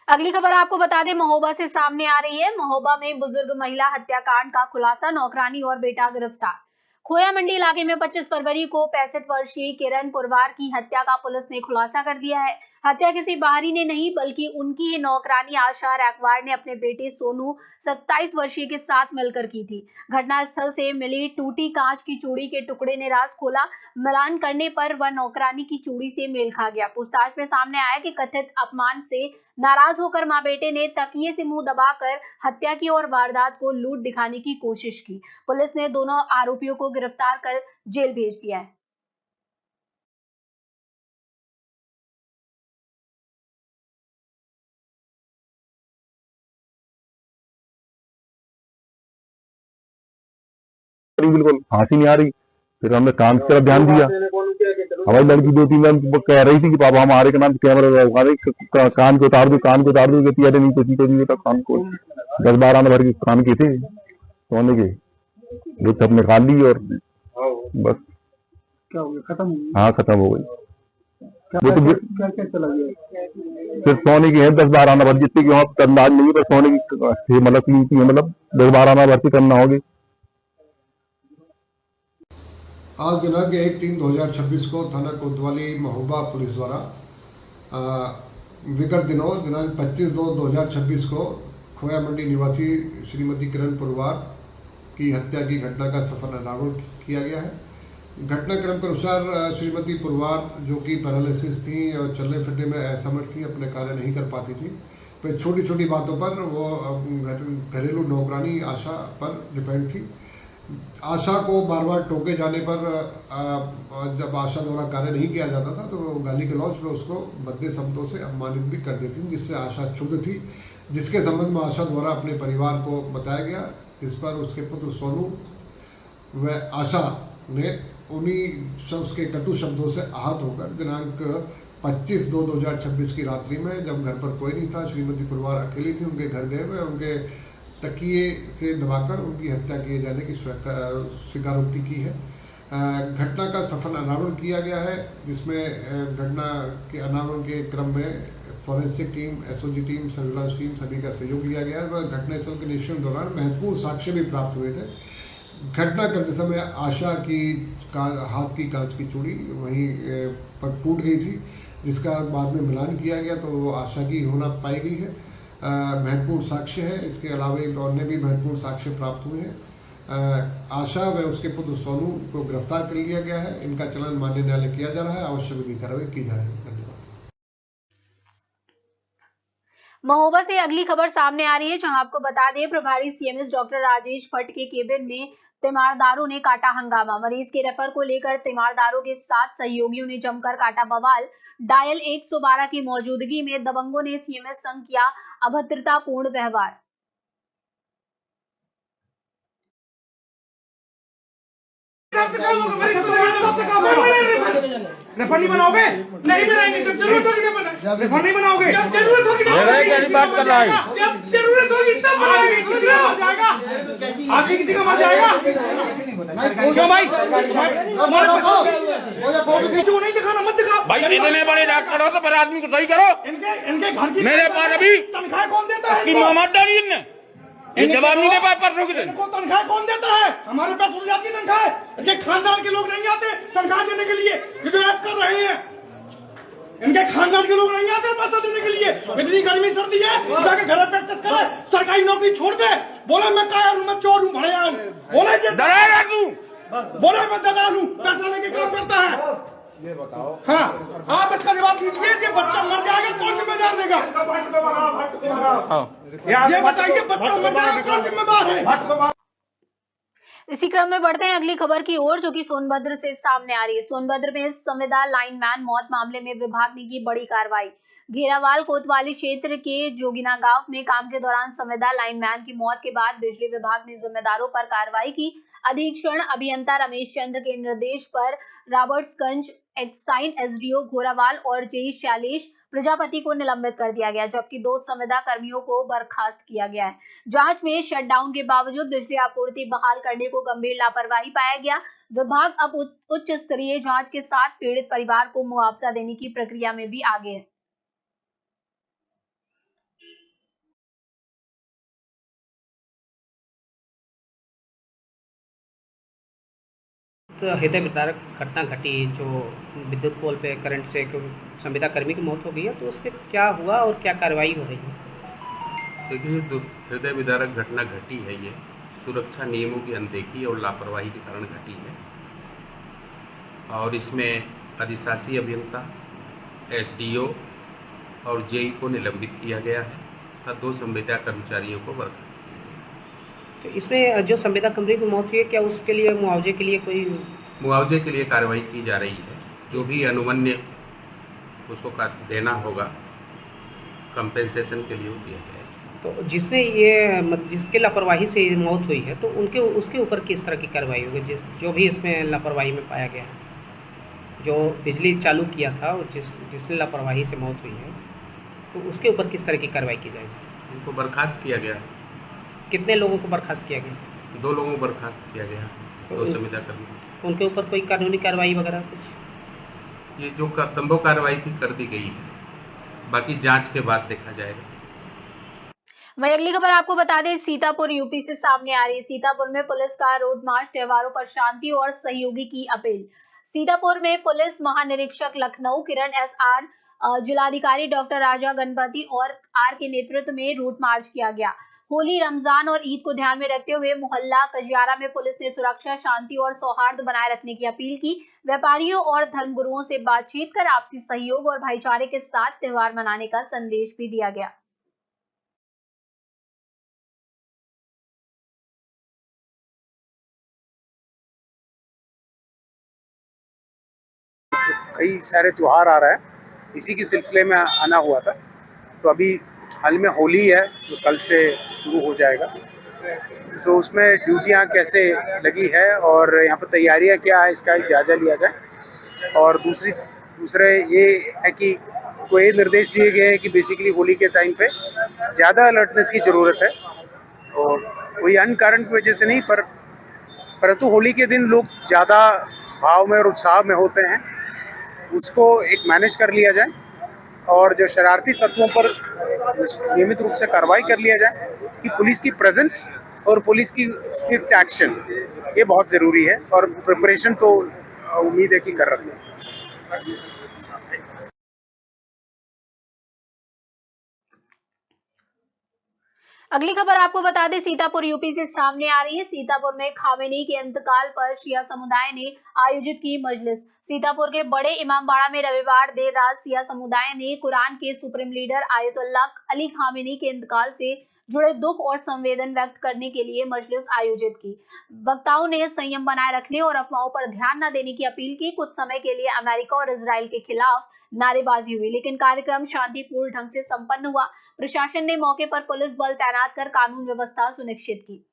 अगली खबर आपको बता दें, महोबा से सामने आ रही है। महोबा में बुजुर्ग महिला हत्याकांड का खुलासा, नौकरानी और बेटा गिरफ्तार। खोया मंडी इलाके में 25 फरवरी को 65 वर्षीय किरण पुरवार की हत्या का पुलिस ने खुलासा कर दिया है। हत्या किसी बाहरी ने नहीं बल्कि उनकी ही नौकरानी आशा रैकवार ने अपने बेटे सोनू 27 वर्षीय के साथ मिलकर की थी। घटनास्थल से मिली टूटी कांच की चूड़ी के टुकड़े ने राज खोला। मिलान करने पर वह नौकरानी की चूड़ी से मेल खा गया। पूछताछ में सामने आया कि कथित अपमान से नाराज होकर मां बेटे ने तकिए से मुंह दबाकर हत्या की और वारदात को लूट दिखाने की कोशिश की। पुलिस ने दोनों आरोपियों को गिरफ्तार कर जेल भेज दिया है। बिल्कुल फांसी नहीं आ रही। फिर हमने काम की तरफ ध्यान दिया। हमारी लड़की 2-3 दिन कह रही थी कि पापा हमारे के नाम कैमरा लगा, कान को उतार दो, कान को उतार दो। कहती अरे नहीं कुछ नहीं होता। कान को 10-12 भर के कान के थे सोने के, वो सब निकाल ली और बस क्या हो गया? खत्म? हाँ खत्म हो गई। वो तो क्या चला गया? फिर सोने की है 10-12 भर, जितने की वहाँ अंदाज नहीं है, पर सोने की मतलब 10-12 भर से करना होगी। आज दिनांक 1/3/2026 को थाना कोतवाली महोबा पुलिस द्वारा विगत दिनों दिनांक 25/2/2026 को खोया मंडी निवासी श्रीमती किरण पुरवार की हत्या की घटना का सफल अनावरण किया गया है। घटनाक्रम के अनुसार श्रीमती पुरवार, जो कि पैरालिसिस थी और चलने फिरने में असमर्थ थी, अपने कार्य नहीं कर पाती थी, तो छोटी छोटी बातों पर वो घरेलू नौकरानी आशा पर डिपेंड थी। आशा को बार बार टोके जाने पर जब आशा द्वारा कार्य नहीं किया जाता था तो गाली गलौज में उसको भद्दे शब्दों से अपमानित भी कर देती थी, जिससे आशा क्षुब्ध थी, जिसके संबंध में आशा द्वारा अपने परिवार को बताया गया। इस पर उसके पुत्र सोनू व आशा ने उन्हीं उसके कटु शब्दों से आहत होकर दिनांक 25/2/2026 की रात्रि में, जब घर पर कोई नहीं था, श्रीमती पुरवार अकेली थी, उनके घर गए हुए उनके तकिए से दबाकर उनकी हत्या किए जाने की स्वीकारोक्ति की है। घटना का सफल अनावरण किया गया है, जिसमें घटना के अनावरण के क्रम में forensic team, SOG team, surveillance team सभी का सहयोग लिया गया है। वह घटनास्थल के निरीक्षण के दौरान महत्वपूर्ण साक्ष्य भी प्राप्त हुए थे। घटना करते समय आशा की हाथ की कांच की चूड़ी वहीं पर टूट गई थी, जिसका बाद में मिलान किया गया तो आशा की होना पाई गई है। महत्वपूर्ण साक्ष्य है। इसके अलावा एक अन्य भी महत्वपूर्ण साक्ष्य प्राप्त हुए हैं। आशा व उसके पुत्र सोनू को गिरफ्तार कर लिया गया है। इनका चलन मान्य न्यायालय किया जा रहा है। आवश्यक विधि कार्रवाई की जा रही है। धन्यवाद। महोबा से अगली खबर सामने आ रही है, जहां आपको बता दें प्रभारी सीएमएस डॉक्टर राजेश भट्ट के केबिन में तीमारदारों ने काटा हंगामा। मरीज के रेफर को लेकर तीमारदारों के 7 सहयोगियों ने जमकर काटा बवाल। डायल 112 की मौजूदगी में दबंगों ने सीएमएस संग किया अभद्रतापूर्ण व्यवहार। रेफर नहीं बनाओगे? नहीं बनाएंगे। जब जरूरत होगी तब बनाएंगे। रेफर नहीं बनाओगे? जब जरूरत होगी तब बनाएंगे। बात कर रहा है। जब जरूरत होगी तब बनाएंगे। किसी का मर जाएगा? आगे किसी का मर जाएगा? क्यों भाई? किसी को नहीं दिखाना, मत दिखाओ। भाई इतने बड़े डॉक्टर हो तो पर आदमी को सही करो। इनके घर की मेरे पास अभी तनख्वाह कौन देता है? मोहम्मद डाली इनने जवाब नहीं दे पाए परसों के दिन। इनको तनख्वाह कौन देता है? हमारे पास उड़ जाती तनख्वाह। इनके खानदान के लोग नहीं आते तनख्वाह देने के लिए, ये तो ऐसा कर रहे हैं। इनके खानदान के लोग नहीं आते पैसा देने के लिए। इतनी गर्मी सर्दी है, जाके घर प्रैक्टिस करे, सरकारी नौकरी छोड़ दे। बोले मैं कायर हूँ, मैं चोर हूँ, भड़याल। बोले तू, बोले मैं दलाल हूँ, पैसा लेके काम करता है। ये बताओ। हाँ, आप इसका जवाब दीजिए कि बच्चा मर जाएगा कौन जिम्मेदार देगा? ये बताइए, बच्चा मर जाएगा कौन जिम्मेदार है? इसी क्रम में बढ़ते हैं अगली खबर की ओर, जो कि सोनभद्र से सामने आ रही है। सोनभद्र में संविदा लाइनमैन मौत मामले में विभाग ने की बड़ी कार्रवाई। घेरावाल कोतवाली क्षेत्र के जोगिना गांव में काम के दौरान संविदा लाइनमैन की मौत के बाद बिजली विभाग ने जिम्मेदारों पर कार्रवाई की। अधीक्षण अभियंता रमेश चंद्र के निर्देश पर रॉबर्ट्सगंज एक्साइज एसडीओ घोरावाल और जेई शैलेश प्रजापति को निलंबित कर दिया गया, जबकि 2 संविदा कर्मियों को बर्खास्त किया गया है। जांच में शटडाउन के बावजूद बिजली आपूर्ति बहाल करने को गंभीर लापरवाही पाया गया। विभाग अब उच्च स्तरीय जांच के साथ पीड़ित परिवार को मुआवजा देने की प्रक्रिया में भी आगे है। हृदय विदारक घटना घटी जो विद्युत पोल पे करंट से संविदा कर्मी की मौत हो गई है, तो उस पर क्या हुआ और क्या कार्रवाई हो रही है? देखिए, जो हृदय विदारक घटना घटी है ये सुरक्षा नियमों की अनदेखी और लापरवाही के कारण घटी है और इसमें अधिशासी अभियंता, एसडीओ और जेई को निलंबित किया गया है तथा 2 संविदा कर्मचारियों को बर्खास्त। तो इसमें जो संविदा कर्मी की मौत हुई है, क्या उसके लिए मुआवजे के लिए कोई मुआवजे के लिए कार्रवाई की जा रही है? जो भी अनुमन्य उसको देना होगा कंपेंसेशन के लिए वो दिया जाएगा। तो जिसने ये जिसके लापरवाही से मौत हुई है, तो उनके उसके ऊपर किस तरह की कार्रवाई होगी? जो भी इसमें लापरवाही में पाया गया है, जो बिजली चालू किया था और जिसने लापरवाही से मौत हुई है, तो उसके ऊपर किस तरह की कार्रवाई की जाएगी? उनको बर्खास्त किया गया। कितने लोगों को बर्खास्त किया गया? 2 लोगों को बर्खास्त किया गया, 2 संविदा कर्मी। उनके ऊपर कोई कानूनी कार्रवाई वगैरह कुछ? ये जो संभव कार्रवाई थी कर दी गई है, बाकी जांच के बाद देखा जाएगा। वहीं अगली खबर आपको बता दें, सीतापुर यूपी से सामने आ रही है। सीतापुर में पुलिस का रोड मार्च, त्योहारों पर शांति और सहयोगी की अपील। सीतापुर में पुलिस महानिरीक्षक लखनऊ किरण SR, जिलाधिकारी डॉक्टर राजा गणपति और आर के नेतृत्व में रूट मार्च किया गया। होली, रमजान और ईद को ध्यान में रखते हुए मोहल्ला कजियारा में पुलिस ने सुरक्षा, शांति और सौहार्द बनाए रखने की अपील की। व्यापारियों और धर्मगुरुओं से बातचीत कर आपसी सहयोग और भाईचारे के साथ त्योहार मनाने का संदेश भी दिया गया। कई सारे त्योहार आ रहा है, इसी के सिलसिले में आना हुआ था। तो अभी हाल में होली है जो कल से शुरू हो जाएगा, तो उसमें ड्यूटियां कैसे लगी है और यहाँ पर तैयारियां क्या है इसका एक जायजा लिया जाए। और दूसरे ये है कि कोई निर्देश दिए गए हैं कि बेसिकली होली के टाइम पे ज़्यादा अलर्टनेस की ज़रूरत है और कोई अन्य कारण की वजह से नहीं, परंतु होली के दिन लोग ज़्यादा भाव में और उत्साह में होते हैं, उसको एक मैनेज कर लिया जाए और जो शरारती तत्वों पर नियमित रूप से कार्रवाई कर लिया जाए कि पुलिस की प्रेजेंस और पुलिस की स्विफ्ट एक्शन ये बहुत ज़रूरी है और प्रिपरेशन तो उम्मीद है कि कर रहे हैं। अगली खबर आपको बता दें, सीतापुर यूपी से सामने आ रही है। सीतापुर में खामेनी के इंतकाल पर शिया समुदाय ने आयोजित की मजलिस। सीतापुर के बड़े इमामबाड़ा में रविवार देर रात शिया समुदाय ने कुरान के supreme leader Ayatollah Ali Khamenei के इंतकाल से जुड़े दुख और संवेदन व्यक्त करने के लिए मजलिस आयोजित की। वक्ताओं ने संयम बनाए रखने और अफवाहों पर ध्यान न देने की अपील की। कुछ समय के लिए अमेरिका और इजराइल के खिलाफ नारेबाजी हुई, लेकिन कार्यक्रम शांतिपूर्ण ढंग से संपन्न हुआ। प्रशासन ने मौके पर पुलिस बल तैनात कर कानून व्यवस्था सुनिश्चित की।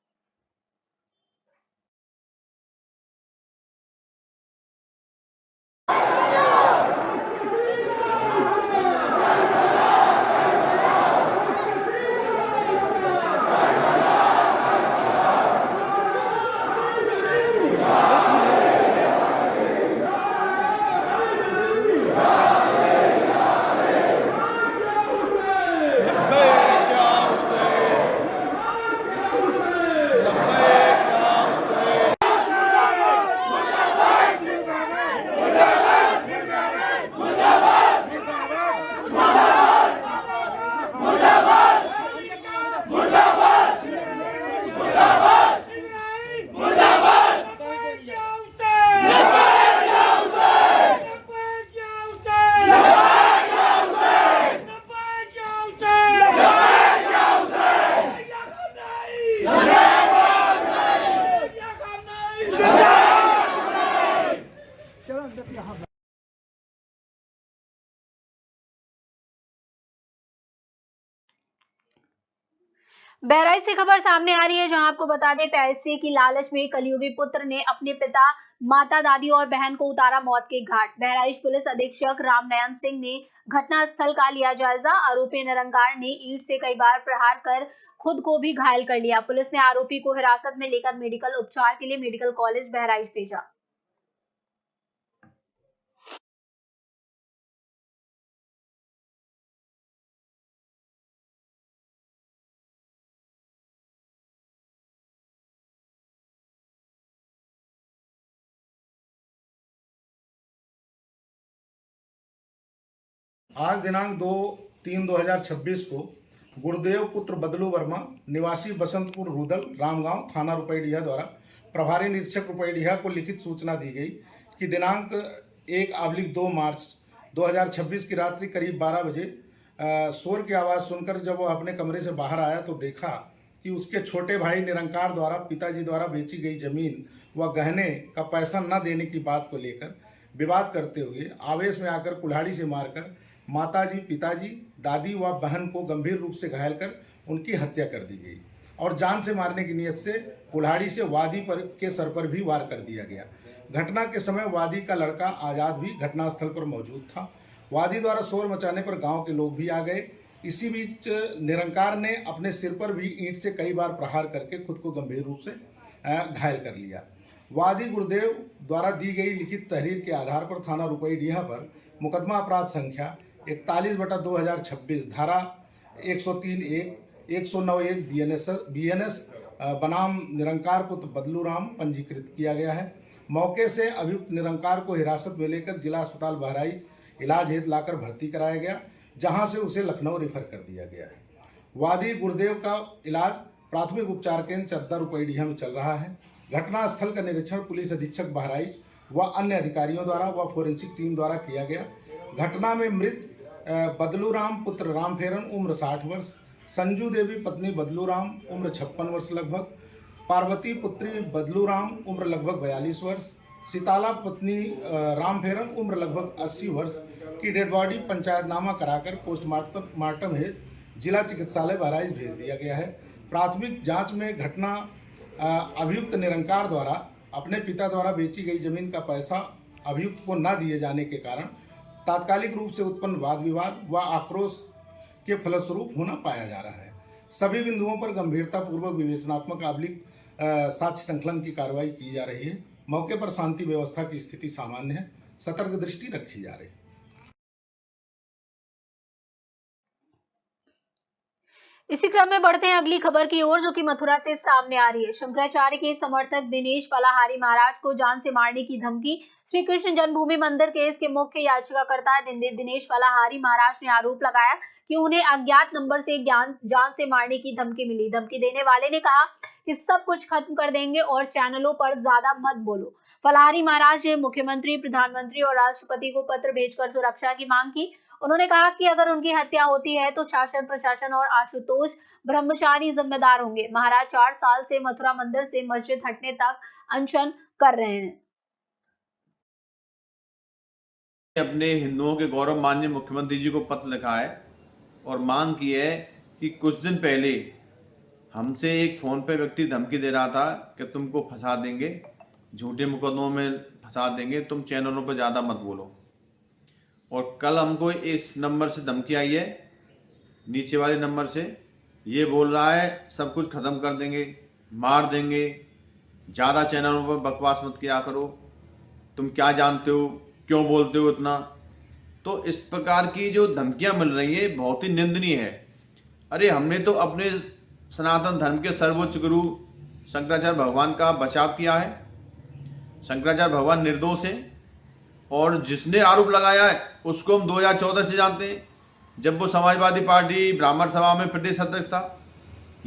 बहराइच से खबर सामने आ रही है, जहां आपको बता दें, पैसे की लालच में कलयुगी पुत्र ने अपने पिता, माता, दादी और बहन को उतारा मौत के घाट। बहराइच पुलिस अधीक्षक रामनयन सिंह ने घटनास्थल का लिया जायजा। आरोपी निरंकार ने ईंट से कई बार प्रहार कर खुद को भी घायल कर लिया। पुलिस ने आरोपी को हिरासत में लेकर मेडिकल उपचार के लिए मेडिकल कॉलेज बहराइच भेजा। आज दिनांक 2/3/2026 को गुरुदेव पुत्र बदलू वर्मा निवासी बसंतपुर रुदल रामगांव थाना रुपईडीहा द्वारा प्रभारी निरीक्षक रुपईडीहा को लिखित सूचना दी गई कि दिनांक 1/2 मार्च 2026 की रात्रि करीब 12 बजे शोर की आवाज़ सुनकर जब वह अपने कमरे से बाहर आया तो देखा कि उसके छोटे भाई निरंकार द्वारा पिताजी द्वारा बेची गई जमीन व गहने का पैसा न देने की बात को लेकर विवाद करते हुए आवेश में आकर कुल्हाड़ी से मारकर माताजी, पिताजी, दादी व बहन को गंभीर रूप से घायल कर उनकी हत्या कर दी गई और जान से मारने की नीयत से कुल्हाड़ी से वादी पर के सर पर भी वार कर दिया गया। घटना के समय वादी का लड़का आज़ाद भी घटनास्थल पर मौजूद था। वादी द्वारा शोर मचाने पर गांव के लोग भी आ गए। इसी बीच निरंकार ने अपने सिर पर भी ईंट से कई बार प्रहार करके खुद को गंभीर रूप से घायल कर लिया। वादी गुरुदेव द्वारा दी गई लिखित तहरीर के आधार पर थाना रुपईडीहा पर मुकदमा अपराध संख्या 41/2026 धारा 103(1) 109(1) BNS बनाम निरंकार पुत्र बदलू राम पंजीकृत किया गया है। मौके से अभियुक्त निरंकार को हिरासत में लेकर जिला अस्पताल बहराइच इलाज हेतु लाकर भर्ती कराया गया, जहां से उसे लखनऊ रेफर कर दिया गया है। वादी गुरुदेव का इलाज प्राथमिक उपचार केंद्र चद्दा रुपईडीहा में चल रहा है। घटनास्थल का निरीक्षण पुलिस अधीक्षक बहराइच व अन्य अधिकारियों द्वारा व फोरेंसिक टीम द्वारा किया गया। घटना में मृत बदलू राम पुत्र रामफेरन उम्र 60 वर्ष, संजू देवी पत्नी बदलू राम उम्र 56 वर्ष लगभग, पार्वती पुत्री बदलू राम उम्र लगभग 42 वर्ष, सीताला पत्नी रामफेरन उम्र लगभग 80 वर्ष की डेड बॉडी पंचायतनामा कराकर पोस्टमार्टम हेतु जिला चिकित्सालय बहराइच भेज दिया गया है। प्राथमिक जांच में घटना अभियुक्त निरंकार द्वारा अपने पिता द्वारा बेची गई जमीन का पैसा अभियुक्त को न दिए जाने के कारण तात्कालिक रूप से उत्पन्न वाद विवाद व आक्रोश के फलस्वरूप होना पाया जा रहा है। सभी बिंदुओं पर गंभीरतापूर्वक विवेचनात्मक साक्ष्य संकलन की कार्रवाई की जा रही है। मौके पर शांति व्यवस्था की स्थिति सामान्य है, सतर्क दृष्टि रखी जा रही है। इसी क्रम में बढ़ते हैं अगली खबर की ओर, जो कि मथुरा से सामने आ रही है। शंकराचार्य के समर्थक दिनेश फलाहारी महाराज को जान से मारने की धमकी। श्री कृष्ण जन्मभूमि मंदिर केस के मुख्य याचिकाकर्ता दिनेश फलाहारी महाराज ने आरोप लगाया कि उन्हें अज्ञात नंबर से जान से मारने की धमकी मिली। धमकी देने वाले ने कहा कि सब कुछ खत्म कर देंगे और चैनलों पर ज्यादा मत बोलो। फलाहरी महाराज ने मुख्यमंत्री, प्रधानमंत्री और राष्ट्रपति को पत्र भेजकर सुरक्षा की मांग की। उन्होंने कहा कि अगर उनकी हत्या होती है तो शासन, प्रशासन और आशुतोष ब्रह्मचारी जिम्मेदार होंगे। महाराज 4 साल से मथुरा मंदिर से मस्जिद हटने तक अनशन कर रहे हैं। अपने हिंदुओं के गौरव माननीय मुख्यमंत्री जी को पत्र लिखा है और मांग की है कि कुछ दिन पहले हमसे एक फ़ोन पे व्यक्ति धमकी दे रहा था कि तुमको फंसा देंगे, झूठे मुकदमों में फंसा देंगे, तुम चैनलों पर ज़्यादा मत बोलो। और कल हमको इस नंबर से धमकी आई है, नीचे वाले नंबर से। ये बोल रहा है सब कुछ ख़त्म कर देंगे, मार देंगे, ज़्यादा चैनलों पर बकवास मत किया करो, तुम क्या जानते हो, क्यों बोलते हो इतना। तो इस प्रकार की जो धमकियां मिल रही है बहुत ही निंदनीय है। अरे हमने तो अपने सनातन धर्म के सर्वोच्च गुरु शंकराचार्य भगवान का बचाव किया है। शंकराचार्य भगवान निर्दोष हैं और जिसने आरोप लगाया है उसको हम 2014 से जानते हैं, जब वो समाजवादी पार्टी ब्राह्मण सभा में प्रदेश अध्यक्ष था।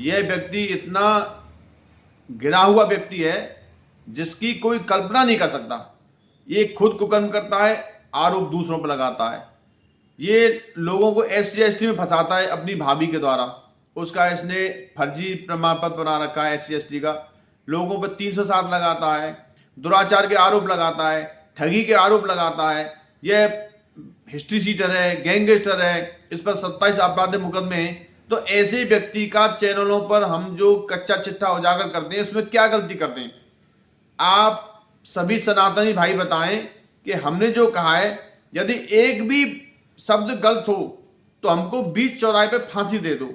यह व्यक्ति इतना गिरा हुआ व्यक्ति है जिसकी कोई कल्पना नहीं कर सकता। ये खुद कुकर्म करता है, आरोप दूसरों पर लगाता है। ये लोगों को SC ST में फंसाता है अपनी भाभी के द्वारा। उसका इसने फर्जी प्रमाण पत्र बना रखा है SC ST का। लोगों पर 307 लगाता है, दुराचार के आरोप लगाता है, ठगी के आरोप लगाता है। यह हिस्ट्री सीटर है, गैंगस्टर है, इस पर 27 आपराधिक मुकदमे हैं। तो ऐसे व्यक्ति का चैनलों पर हम जो कच्चा चिट्ठा उजागर करते हैं, उसमें क्या गलती करते हैं? आप सभी सनातनी भाई बताएं कि हमने जो कहा है, यदि एक भी शब्द गलत हो तो हमको बीच चौराहे पे फांसी दे दो,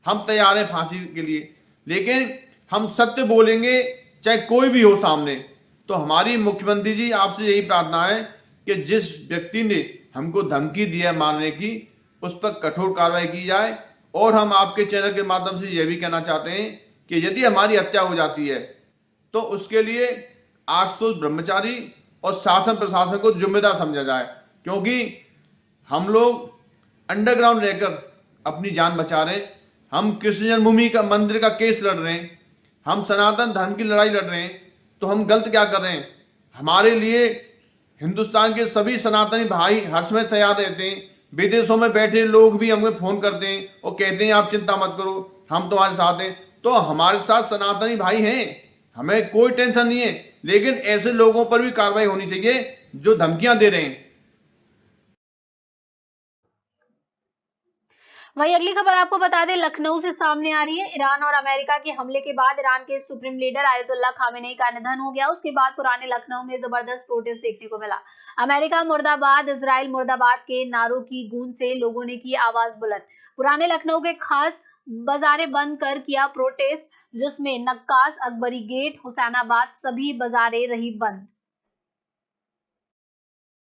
हम तैयार हैं फांसी के लिए, लेकिन हम सत्य बोलेंगे चाहे कोई भी हो सामने। तो हमारी मुख्यमंत्री जी आपसे यही प्रार्थना है कि जिस व्यक्ति ने हमको धमकी दी है मारने की, उस पर कठोर कार्रवाई की जाए। और हम आपके चैनल के माध्यम से यह भी कहना चाहते हैं कि यदि हमारी हत्या हो जाती है तो उसके लिए आशुतोष ब्रह्मचारी और शासन प्रशासन को जिम्मेदार समझा जाए, क्योंकि हम लोग अंडरग्राउंड रहकर अपनी जान बचा रहे हैं। हम कृष्ण जन्मभूमि का मंदिर का केस लड़ रहे हैं, हम सनातन धर्म की लड़ाई लड़ रहे हैं। तो हम गलत क्या कर रहे हैं? हमारे लिए हिंदुस्तान के सभी सनातनी भाई हर समय तैयार रहते हैं। विदेशों में बैठे लोग भी हमें फ़ोन करते हैं और कहते हैं आप चिंता मत करो, हम तुम्हारे साथ हैं। तो हमारे साथ सनातनी भाई हैं, हमें कोई टेंशन नहीं है, लेकिन ऐसे लोगों पर भी कार्रवाई होनी चाहिए जो धमकियां दे रहे हैं। वहीं अगली खबर आपको बता दें, लखनऊ से सामने आ रही है। ईरान और अमेरिका के हमले के बाद ईरान के सुप्रीम लीडर आयतुल्लाह खामेनेई का निधन हो गया। उसके बाद पुराने लखनऊ में जबरदस्त प्रोटेस्ट देखने को मिला। अमेरिका मुर्दाबाद, इजराइल मुर्दाबाद के नारों की गूंज से लोगों ने की आवाज बुलंद। पुराने लखनऊ के खास बाजारें बंद कर किया प्रोटेस्ट, जिसमें नक्कास, अकबरी गेट, हुसैनाबाद सभी बाजारें रही बंद।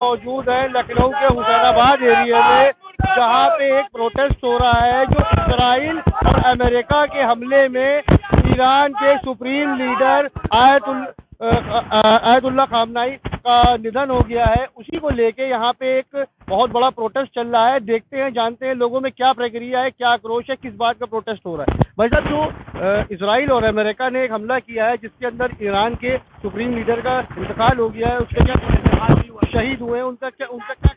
मौजूद है लखनऊ के हुसैनाबाद एरिया में, जहां पे एक प्रोटेस्ट हो रहा है जो इजराइल और अमेरिका के हमले में ईरान के सुप्रीम लीडर आयतुल्लाह खामेनेई का निधन हो गया है। उसी को लेके यहाँ पे एक बहुत बड़ा प्रोटेस्ट चल रहा है। देखते हैं, जानते हैं लोगों में क्या प्रक्रिया है, क्या आक्रोश है, किस बात का प्रोटेस्ट हो रहा है। भाई साहब, जो इजराइल और अमेरिका ने एक हमला किया है जिसके अंदर ईरान के सुप्रीम लीडर का इंतकाल हो गया है, उसके क्या शहीद हुए, उनका क्या कहना है?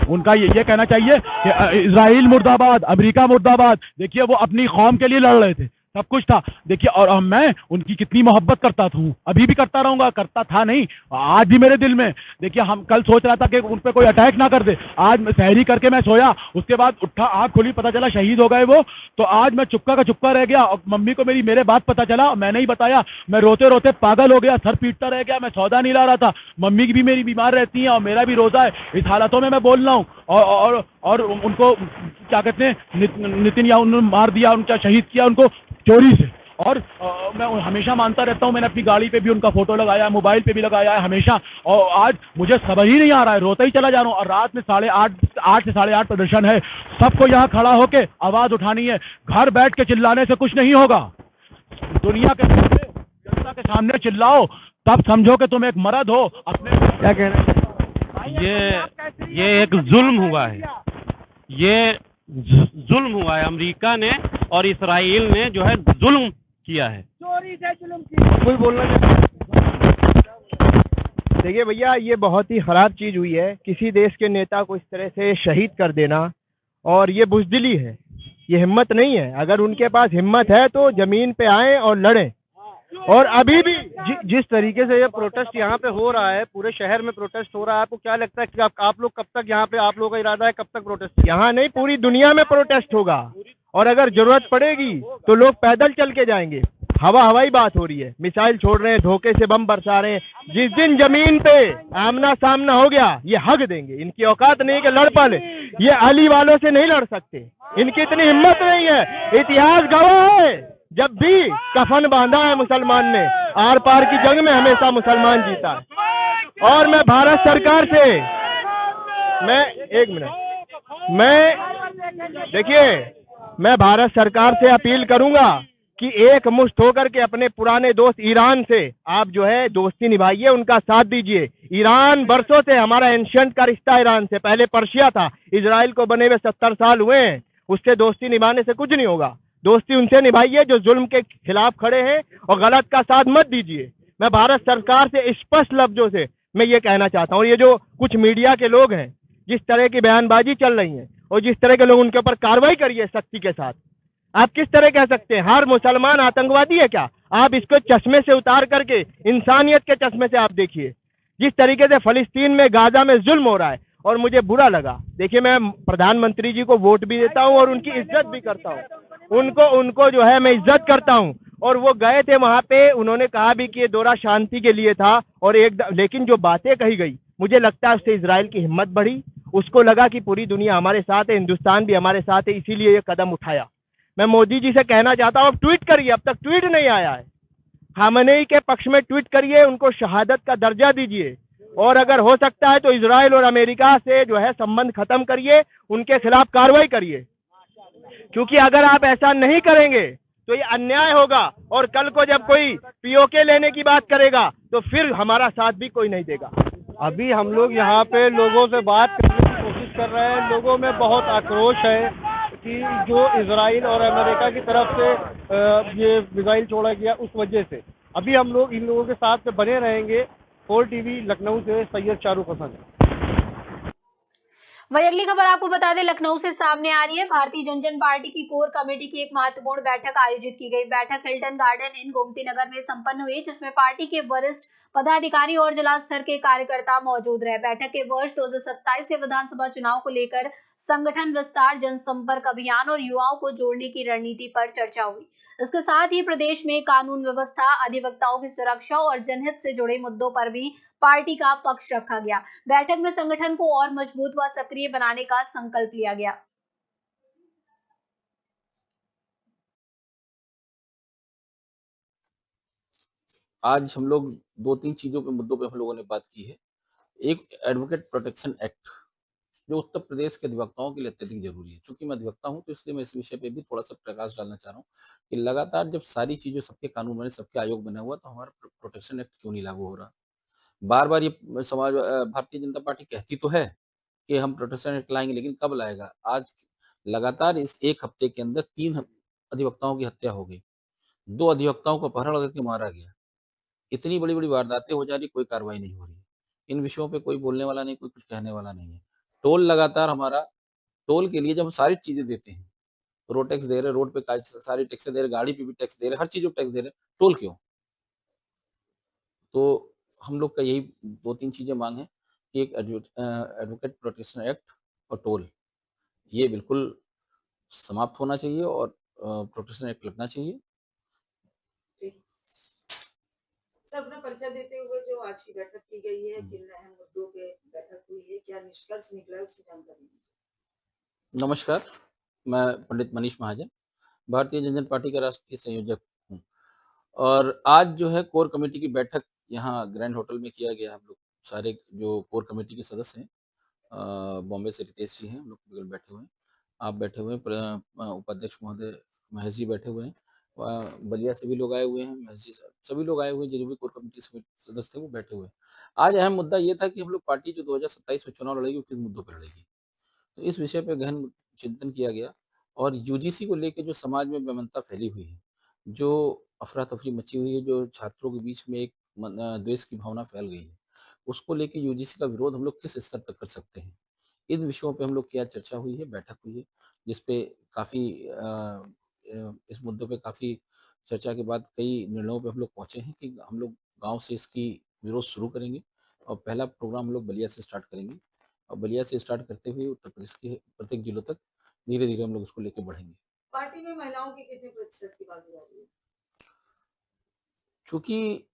उनका ये कहना चाहिए कि इजराइल मुर्दाबाद, अमेरिका मुर्दाबाद। देखिए वो अपनी कौम के लिए लड़ रहे थे, सब कुछ था। देखिए और मैं उनकी कितनी मोहब्बत करता था, अभी भी करता रहूंगा, करता था नहीं, आज भी मेरे दिल में। देखिए हम कल सोच रहा था कि उन पे कोई अटैक ना कर दे, आज सहरी करके मैं सोया, उसके बाद उठा, आँख खोली, पता चला शहीद हो गए वो। तो आज मैं चुपका का चुपका रह गया और मम्मी को मेरे बात पता चला, मैंने ही बताया। मैं रोते रोते पागल हो गया, सर पीटता रह गया, मैं सौदा नहीं ला रहा था। मम्मी की भी मेरी बीमार रहती है और मेरा भी रोजा है। इस हालातों में मैं बोल रहा हूँ और उनको क्या कहते हैं, नितिन या उन्होंने मार दिया, उनका शहीद किया उनको चोरी से। और मैं हमेशा मानता रहता हूँ, मैंने अपनी गाड़ी पे भी उनका फोटो लगाया है, मोबाइल पे भी लगाया है हमेशा। और आज मुझे समझ ही नहीं आ रहा है, रोता ही चला जा रहा हूँ। और रात में 8 से 8:30 प्रदर्शन है, सबको यहाँ खड़ा होके आवाज उठानी है। घर बैठ के चिल्लाने से कुछ नहीं होगा, दुनिया के सामने, जनता के सामने चिल्लाओ, तब समझो कि तुम एक मर्द हो। अपने क्या कहना है? ये एक जुल्म हुआ है, ये जुल्म हुआ है, अमेरिका ने और इसराइल ने जो है जुल्म किया है। चोरी से जुल्म किया। कोई बोलना देखिए भैया, ये बहुत ही खराब चीज हुई है, किसी देश के नेता को इस तरह से शहीद कर देना, और ये बुजदिली है, ये हिम्मत नहीं है। अगर उनके पास हिम्मत है तो जमीन पे आए और लड़ें। और अभी भी जिस तरीके से ये प्रोटेस्ट यहाँ पे हो रहा है, पूरे शहर में प्रोटेस्ट हो रहा है, आपको क्या लगता है कि आप लोग कब तक यहाँ पे, आप लोगों का इरादा है कब तक प्रोटेस्ट? यहाँ नहीं, पूरी दुनिया में प्रोटेस्ट होगा, और अगर जरूरत पड़ेगी तो लोग पैदल चल के जाएंगे। हवाई बात हो रही है, मिसाइल छोड़ रहे हैं, धोखे से बम बरसा रहे हैं। जिस दिन जमीन पे आमना सामना हो गया, ये हग देंगे। इनकी औकात नहीं है कि लड़ पाले, ये अली वालों से नहीं लड़ सकते, इनकी इतनी हिम्मत नहीं है। इतिहास गवाह है, जब भी कफन बांधा है मुसलमान ने, आर पार की जंग में हमेशा मुसलमान जीता है। और मैं भारत सरकार से, मैं भारत सरकार से अपील करूंगा कि एक मुश्त होकर के अपने पुराने दोस्त ईरान से आप जो है दोस्ती निभाइए, उनका साथ दीजिए। ईरान बरसों से, हमारा एंशियंट का रिश्ता ईरान से, पहले पर्शिया था, इजराइल को बने हुए 70 साल हुए हैं, उससे दोस्ती निभाने से कुछ नहीं होगा। दोस्ती उनसे निभाइए जो जुल्म के खिलाफ खड़े हैं, और गलत का साथ मत दीजिए। मैं भारत सरकार से स्पष्ट लफ्जों से मैं ये कहना चाहता हूँ, ये जो कुछ मीडिया के लोग हैं, जिस तरह की बयानबाजी चल रही है और जिस तरह के लोग, उनके ऊपर कार्रवाई करिए सख्ती के साथ। आप किस तरह कह सकते हैं हर मुसलमान आतंकवादी है क्या? आप इसको चश्मे से उतार करके इंसानियत के चश्मे से आप देखिए, जिस तरीके से फलस्तीन में, गाजा में जुल्म हो रहा है, और मुझे बुरा लगा। देखिए, मैं प्रधानमंत्री जी को वोट भी देता हूँ और उनकी इज्जत भी करता हूँ, उनको जो है मैं इज्जत करता हूँ। और वो गए थे वहां पे, उन्होंने कहा भी कि ये दौरा शांति के लिए था, और लेकिन जो बातें कही गई, मुझे लगता है उससे इजराइल की हिम्मत बढ़ी। उसको लगा कि पूरी दुनिया हमारे साथ है, हिंदुस्तान भी हमारे साथ है, इसीलिए ये कदम उठाया। मैं मोदी जी से कहना चाहता हूँ, अब ट्वीट करिए, अब तक ट्वीट नहीं आया है, खामनेई के पक्ष में ट्वीट करिए, उनको शहादत का दर्जा दीजिए, और अगर हो सकता है तो इजराइल और अमेरिका से जो है संबंध खत्म करिए, उनके खिलाफ कार्रवाई करिए। क्योंकि अगर आप ऐसा नहीं करेंगे तो ये अन्याय होगा, और कल को जब कोई पीओके लेने की बात करेगा तो फिर हमारा साथ भी कोई नहीं देगा। अभी हम लोग यहाँ पे लोगों से बात करने की कोशिश कर रहे हैं। लोगों में बहुत आक्रोश है कि जो इजराइल और अमेरिका की तरफ से ये मिसाइल छोड़ा गया, उस वजह से अभी हम लोग इन लोगों के साथ में बने रहेंगे। 4 टीवी लखनऊ से सैयद शाहरुख हसन। वही अगली खबर आपको बता दें, लखनऊ से सामने आ रही है। भारतीय जनता पार्टी की कोर कमेटी की एक महत्वपूर्ण बैठक आयोजित की गई। बैठक हिल्टन गार्डन इन गोमती नगर में संपन्न हुई, जिसमें पार्टी के वरिष्ठ पदाधिकारी और जिला स्तर के कार्यकर्ता मौजूद रहे। बैठक के वर्ष 2027 के विधानसभा चुनाव को लेकर संगठन विस्तार, जनसंपर्क अभियान और युवाओं को जोड़ने की रणनीति पर चर्चा हुई। इसके साथ ही प्रदेश में कानून व्यवस्था, अधिवक्ताओं की सुरक्षा और जनहित से जुड़े मुद्दों पर भी पार्टी का पक्ष रखा गया। बैठक में संगठन को और मजबूत व सक्रिय बनाने का संकल्प लिया गया। आज हम लोग 2-3 चीजों पे, मुद्दों पे हम लोगों ने बात की है। एक, एडवोकेट प्रोटेक्शन एक्ट, जो उत्तर प्रदेश के अधिवक्ताओं के लिए अत्यधिक जरूरी है। चूंकि मैं अधिवक्ता हूं, तो इसलिए मैं इस विषय पे भी थोड़ा सा प्रकाश डालना चाह रहा हूँ कि लगातार जब सारी चीजें, सबके कानून बने, सबके आयोग बना हुआ, तो हमारा प्रोटेक्शन एक्ट क्यों नहीं लागू हो रहा? बार बार ये समाज, भारतीय जनता पार्टी कहती तो है कि हम प्रोटेक्शन एक्ट लाएंगे, लेकिन कब लाएगा? आज लगातार इस एक हफ्ते के अंदर 3 अधिवक्ताओं की हत्या हो गई, 2 अधिवक्ताओं को अपहरण करके मारा गया। इतनी बड़ी बड़ी वारदातें हो जा रही, कोई कार्रवाई नहीं हो रही। इन विषयों पे कोई बोलने वाला नहीं, कोई कुछ कहने वाला नहीं है। टोल लगातार, हमारा टोल के लिए जब हम सारी चीजें देते हैं, रोड टैक्स दे रहे, रोड पे सारी टैक्स दे रहे, गाड़ी पे भी टैक्स दे रहे, हर चीज पे टैक्स दे रहे, टोल क्यों? तो हम लोग का यही 2-3 चीजें मांग है कि एक एडवोकेट प्रोटेक्शन एक्ट और टोल, ये बिल्कुल समाप्त होना चाहिए और प्रोटेक्शन एक्ट लगना चाहिए। सब ने परिचय देते हुए जो आज की बैठक की गई है, किन अहम मुद्दों पे बैठक हुई है, क्या निष्कर्ष निकला है, उसकी जानकारी दीजिए। नमस्कार, मैं पंडित मनीष महाजन, भारतीय जनता पार्टी का राष्ट्रीय संयोजक हूँ। और आज जो है कोर कमेटी की बैठक यहाँ ग्रैंड होटल में किया गया। हम लोग सारे जो कोर कमेटी के सदस्य हैं, बॉम्बे से रितेश जी हैं, हम लोग बगल बैठे हुए हैं, आप बैठे हुए हैं, उपाध्यक्ष महोदय महेश जी बैठे हुए हैं, बलिया से भी लोग आए हुए हैं, महेश जी, सभी लोग आए हुए हैं, जो भी कोर कमेटी सदस्य थे वो बैठे हुए हैं। आज अहम मुद्दा ये था कि हम लोग पार्टी जो 2027 में चुनाव लड़ेगी, वो किस मुद्दों पर लड़ेगी। तो इस विषय पर गहन चिंतन किया गया और यूजीसी को लेके जो समाज में बेमनता फैली हुई है, जो अफरा तफरी मची हुई है, जो छात्रों के बीच में एक द्वेष की भावना फैल गई है, उसको लेके यूजीसी का विरोध हम लोग किस स्तर तक कर सकते हैं। इन विषयों पे हम लोग क्या चर्चा हुई है, बैठक हुई है, जिसपे काफ़ी इस मुद्दों पे काफ़ी चर्चा के बाद कई निर्णयों पे हम लोग पहुँचे हैं कि हम लोग गाँव से इसकी विरोध शुरू करेंगे और पहला प्रोग्राम हम लोग बलिया से स्टार्ट करेंगे और बलिया से स्टार्ट करते हुए उत्तर प्रदेश के प्रत्येक जिलों तक धीरे-धीरे हम लोग उसको लेके बढ़ेंगे। पार्टी में महिलाओं की कितने प्रतिशत की भागीदारी है? चूँकि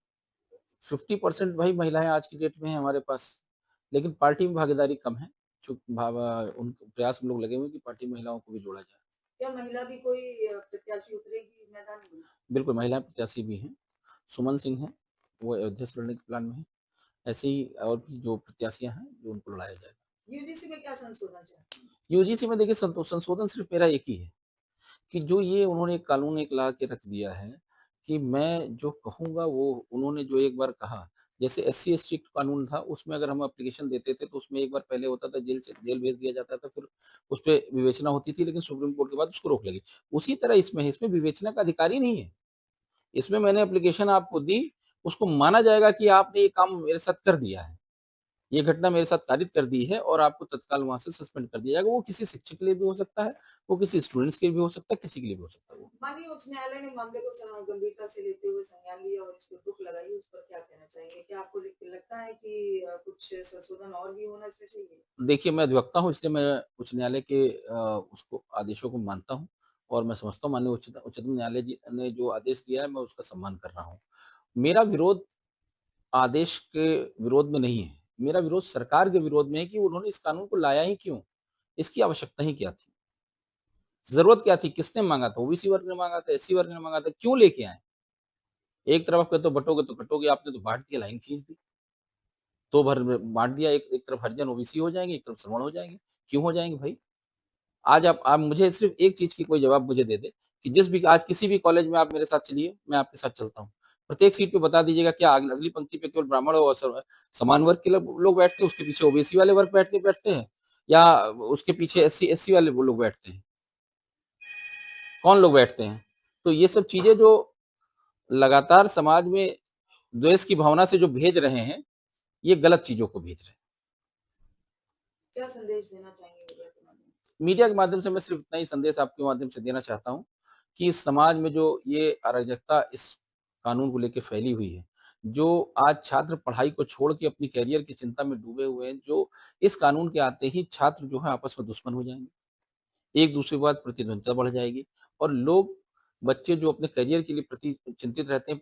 50% भाई महिलाएँ आज की डेट में हैं हमारे पास, लेकिन पार्टी में भागीदारी कम है। उन प्रयास हम लोग लगे हुए हैं कि पार्टी में महिलाओं को भी जोड़ा जाए। क्या महिला भी कोई प्रत्याशी उतरेगी मैदान में? बिल्कुल, महिला प्रत्याशी भी हैं। सुमन सिंह हैं, वो अयोध्या से लड़ने के प्लान में हैं। ऐसे ही और भी जो प्रत्याशियाँ हैं, जो उनको लड़ाया जाएगा। यूजीसी में क्या संशोधन चाहिए? यूजीसी में देखिए संशोधन सिर्फ मेरा एक ही है कि जो ये उन्होंने कानून एक ला के रख दिया है कि मैं जो कहूँगा वो उन्होंने जो एक बार कहा, जैसे एससी एसटी कानून था उसमें अगर हम एप्लीकेशन देते थे तो उसमें एक बार पहले होता था जेल भेज दिया जाता था, फिर उस पे विवेचना होती थी, लेकिन सुप्रीम कोर्ट के बाद उसको रोक लगी। उसी तरह इसमें है, इसमें विवेचना का अधिकार ही नहीं है। इसमें मैंने एप्लीकेशन आपको दी, उसको माना जाएगा कि आपने ये काम मेरे साथ कर दिया है। ये घटना मेरे साथ कारित कर दी है और आपको तत्काल वहाँ से सस्पेंड कर दिया जाएगा। वो किसी शिक्षक के लिए भी हो सकता है, वो किसी स्टूडेंट्स के लिए भी हो सकता है, किसी के लिए भी हो सकता है वो। माननीय उच्च न्यायालय ने मामले को गंभीरता से लेते हुए संज्ञान लिया और इस पर रोक लगाई, उस पर क्या कहना चाहेंगे? क्या आपको लगता है कि कुछ संशोधन और भी होना इसमें चाहिए? देखिए, मैं अधिवक्ता हूँ, इसलिए मैं उच्च न्यायालय के उसको आदेशों को मानता हूँ और मैं समझता हूँ माननीय उच्चतम न्यायालय जी ने जो आदेश दिया है, मैं उसका सम्मान कर रहा हूँ। मेरा विरोध आदेश के विरोध में नहीं है, मेरा विरोध सरकार के विरोध में है कि उन्होंने इस कानून को लाया ही क्यों? इसकी आवश्यकता ही क्या थी? ज़रूरत क्या थी? किसने माँगा था? ओबीसी वर्ग ने माँगा था, एससी वर्ग ने माँगा था, क्यों लेके आए? एक तरफ पे तो बँटोगे तो कटोगे, आपने तो बाँट दिया, लाइन खींच दी। 2 भर में बाँट दिया, एक तरफ हरिजन ओबीसी हो जाएँगे, एक तरफ सवर्ण हो जाएँगे। क्यों हो जाएँगे भाई? आज आप मुझे सिर्फ़ एक चीज़ की कोई जवाब मुझे दे दें कि आज किसी भी कॉलेज में आप मेरे साथ चलिए, मैं आपके साथ चलता हूँ। प्रत्येक सीट पे बता दीजिएगा क्या अगली पंक्ति पे केवल ब्राह्मण और समान वर्ग के लोग बैठते हैं, उसके पीछे ओबीसी वाले वर्ग बैठते हैं या उसके पीछे एससी वाले वो लोग बैठते हैं? कौन लोग बैठते हैं? तो ये सब चीज़ें जो लगातार समाज में द्वेष की भावना से जो भेज रहे हैं, ये गलत चीज़ों को भेज रहे हैं। क्या संदेश देना चाहेंगे मीडिया के माध्यम से? मीडिया के माध्यम से मैं सिर्फ इतना ही संदेश आपके माध्यम से देना चाहता हूँ कि इस समाज में जो ये अराजकता इस कानून को लेके फैली हुई है, जो आज छात्र पढ़ाई को छोड़ के अपनी करियर की चिंता में डूबे हुए हैं, जो इस कानून के आते ही छात्र जो है आपस में दुश्मन हो जाएँगे। एक दूसरे के बाद प्रतिद्वंद्विता बढ़ जाएगी और बच्चे जो अपने करियर के लिए प्रति चिंतित रहते हैं,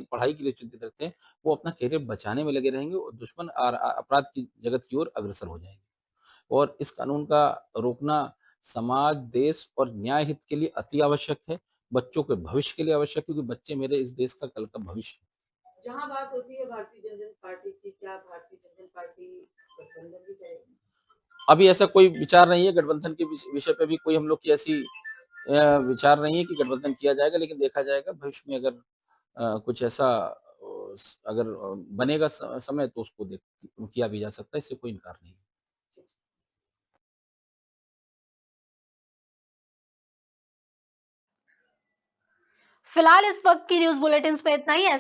पढ़ाई के लिए चिंतित रहते हैं, वो अपना करियर बचाने में लगे रहेंगे और दुश्मन और अपराध की जगत की ओर अग्रसर हो जाएंगे। और इस कानून का रोकना समाज, देश और न्याय हित के लिए अति आवश्यक है, बच्चों के भविष्य के लिए आवश्यक है, क्योंकि बच्चे मेरे इस देश का कल का भविष्य है। जहाँ बात होती है भारतीय जनता पार्टी की, क्या भारतीय जनता पार्टी गठबंधन भी करेगी? अभी ऐसा कोई विचार नहीं है, गठबंधन के विषय पे भी कोई हम लोग की ऐसी विचार नहीं है कि गठबंधन किया जाएगा, लेकिन देखा जाएगा भविष्य में अगर कुछ ऐसा अगर बनेगा समय तो उसको किया भी जा सकता है, इससे कोई इनकार नहीं है। फिलहाल इस वक्त की न्यूज बुलेटिन पे इतना ही है।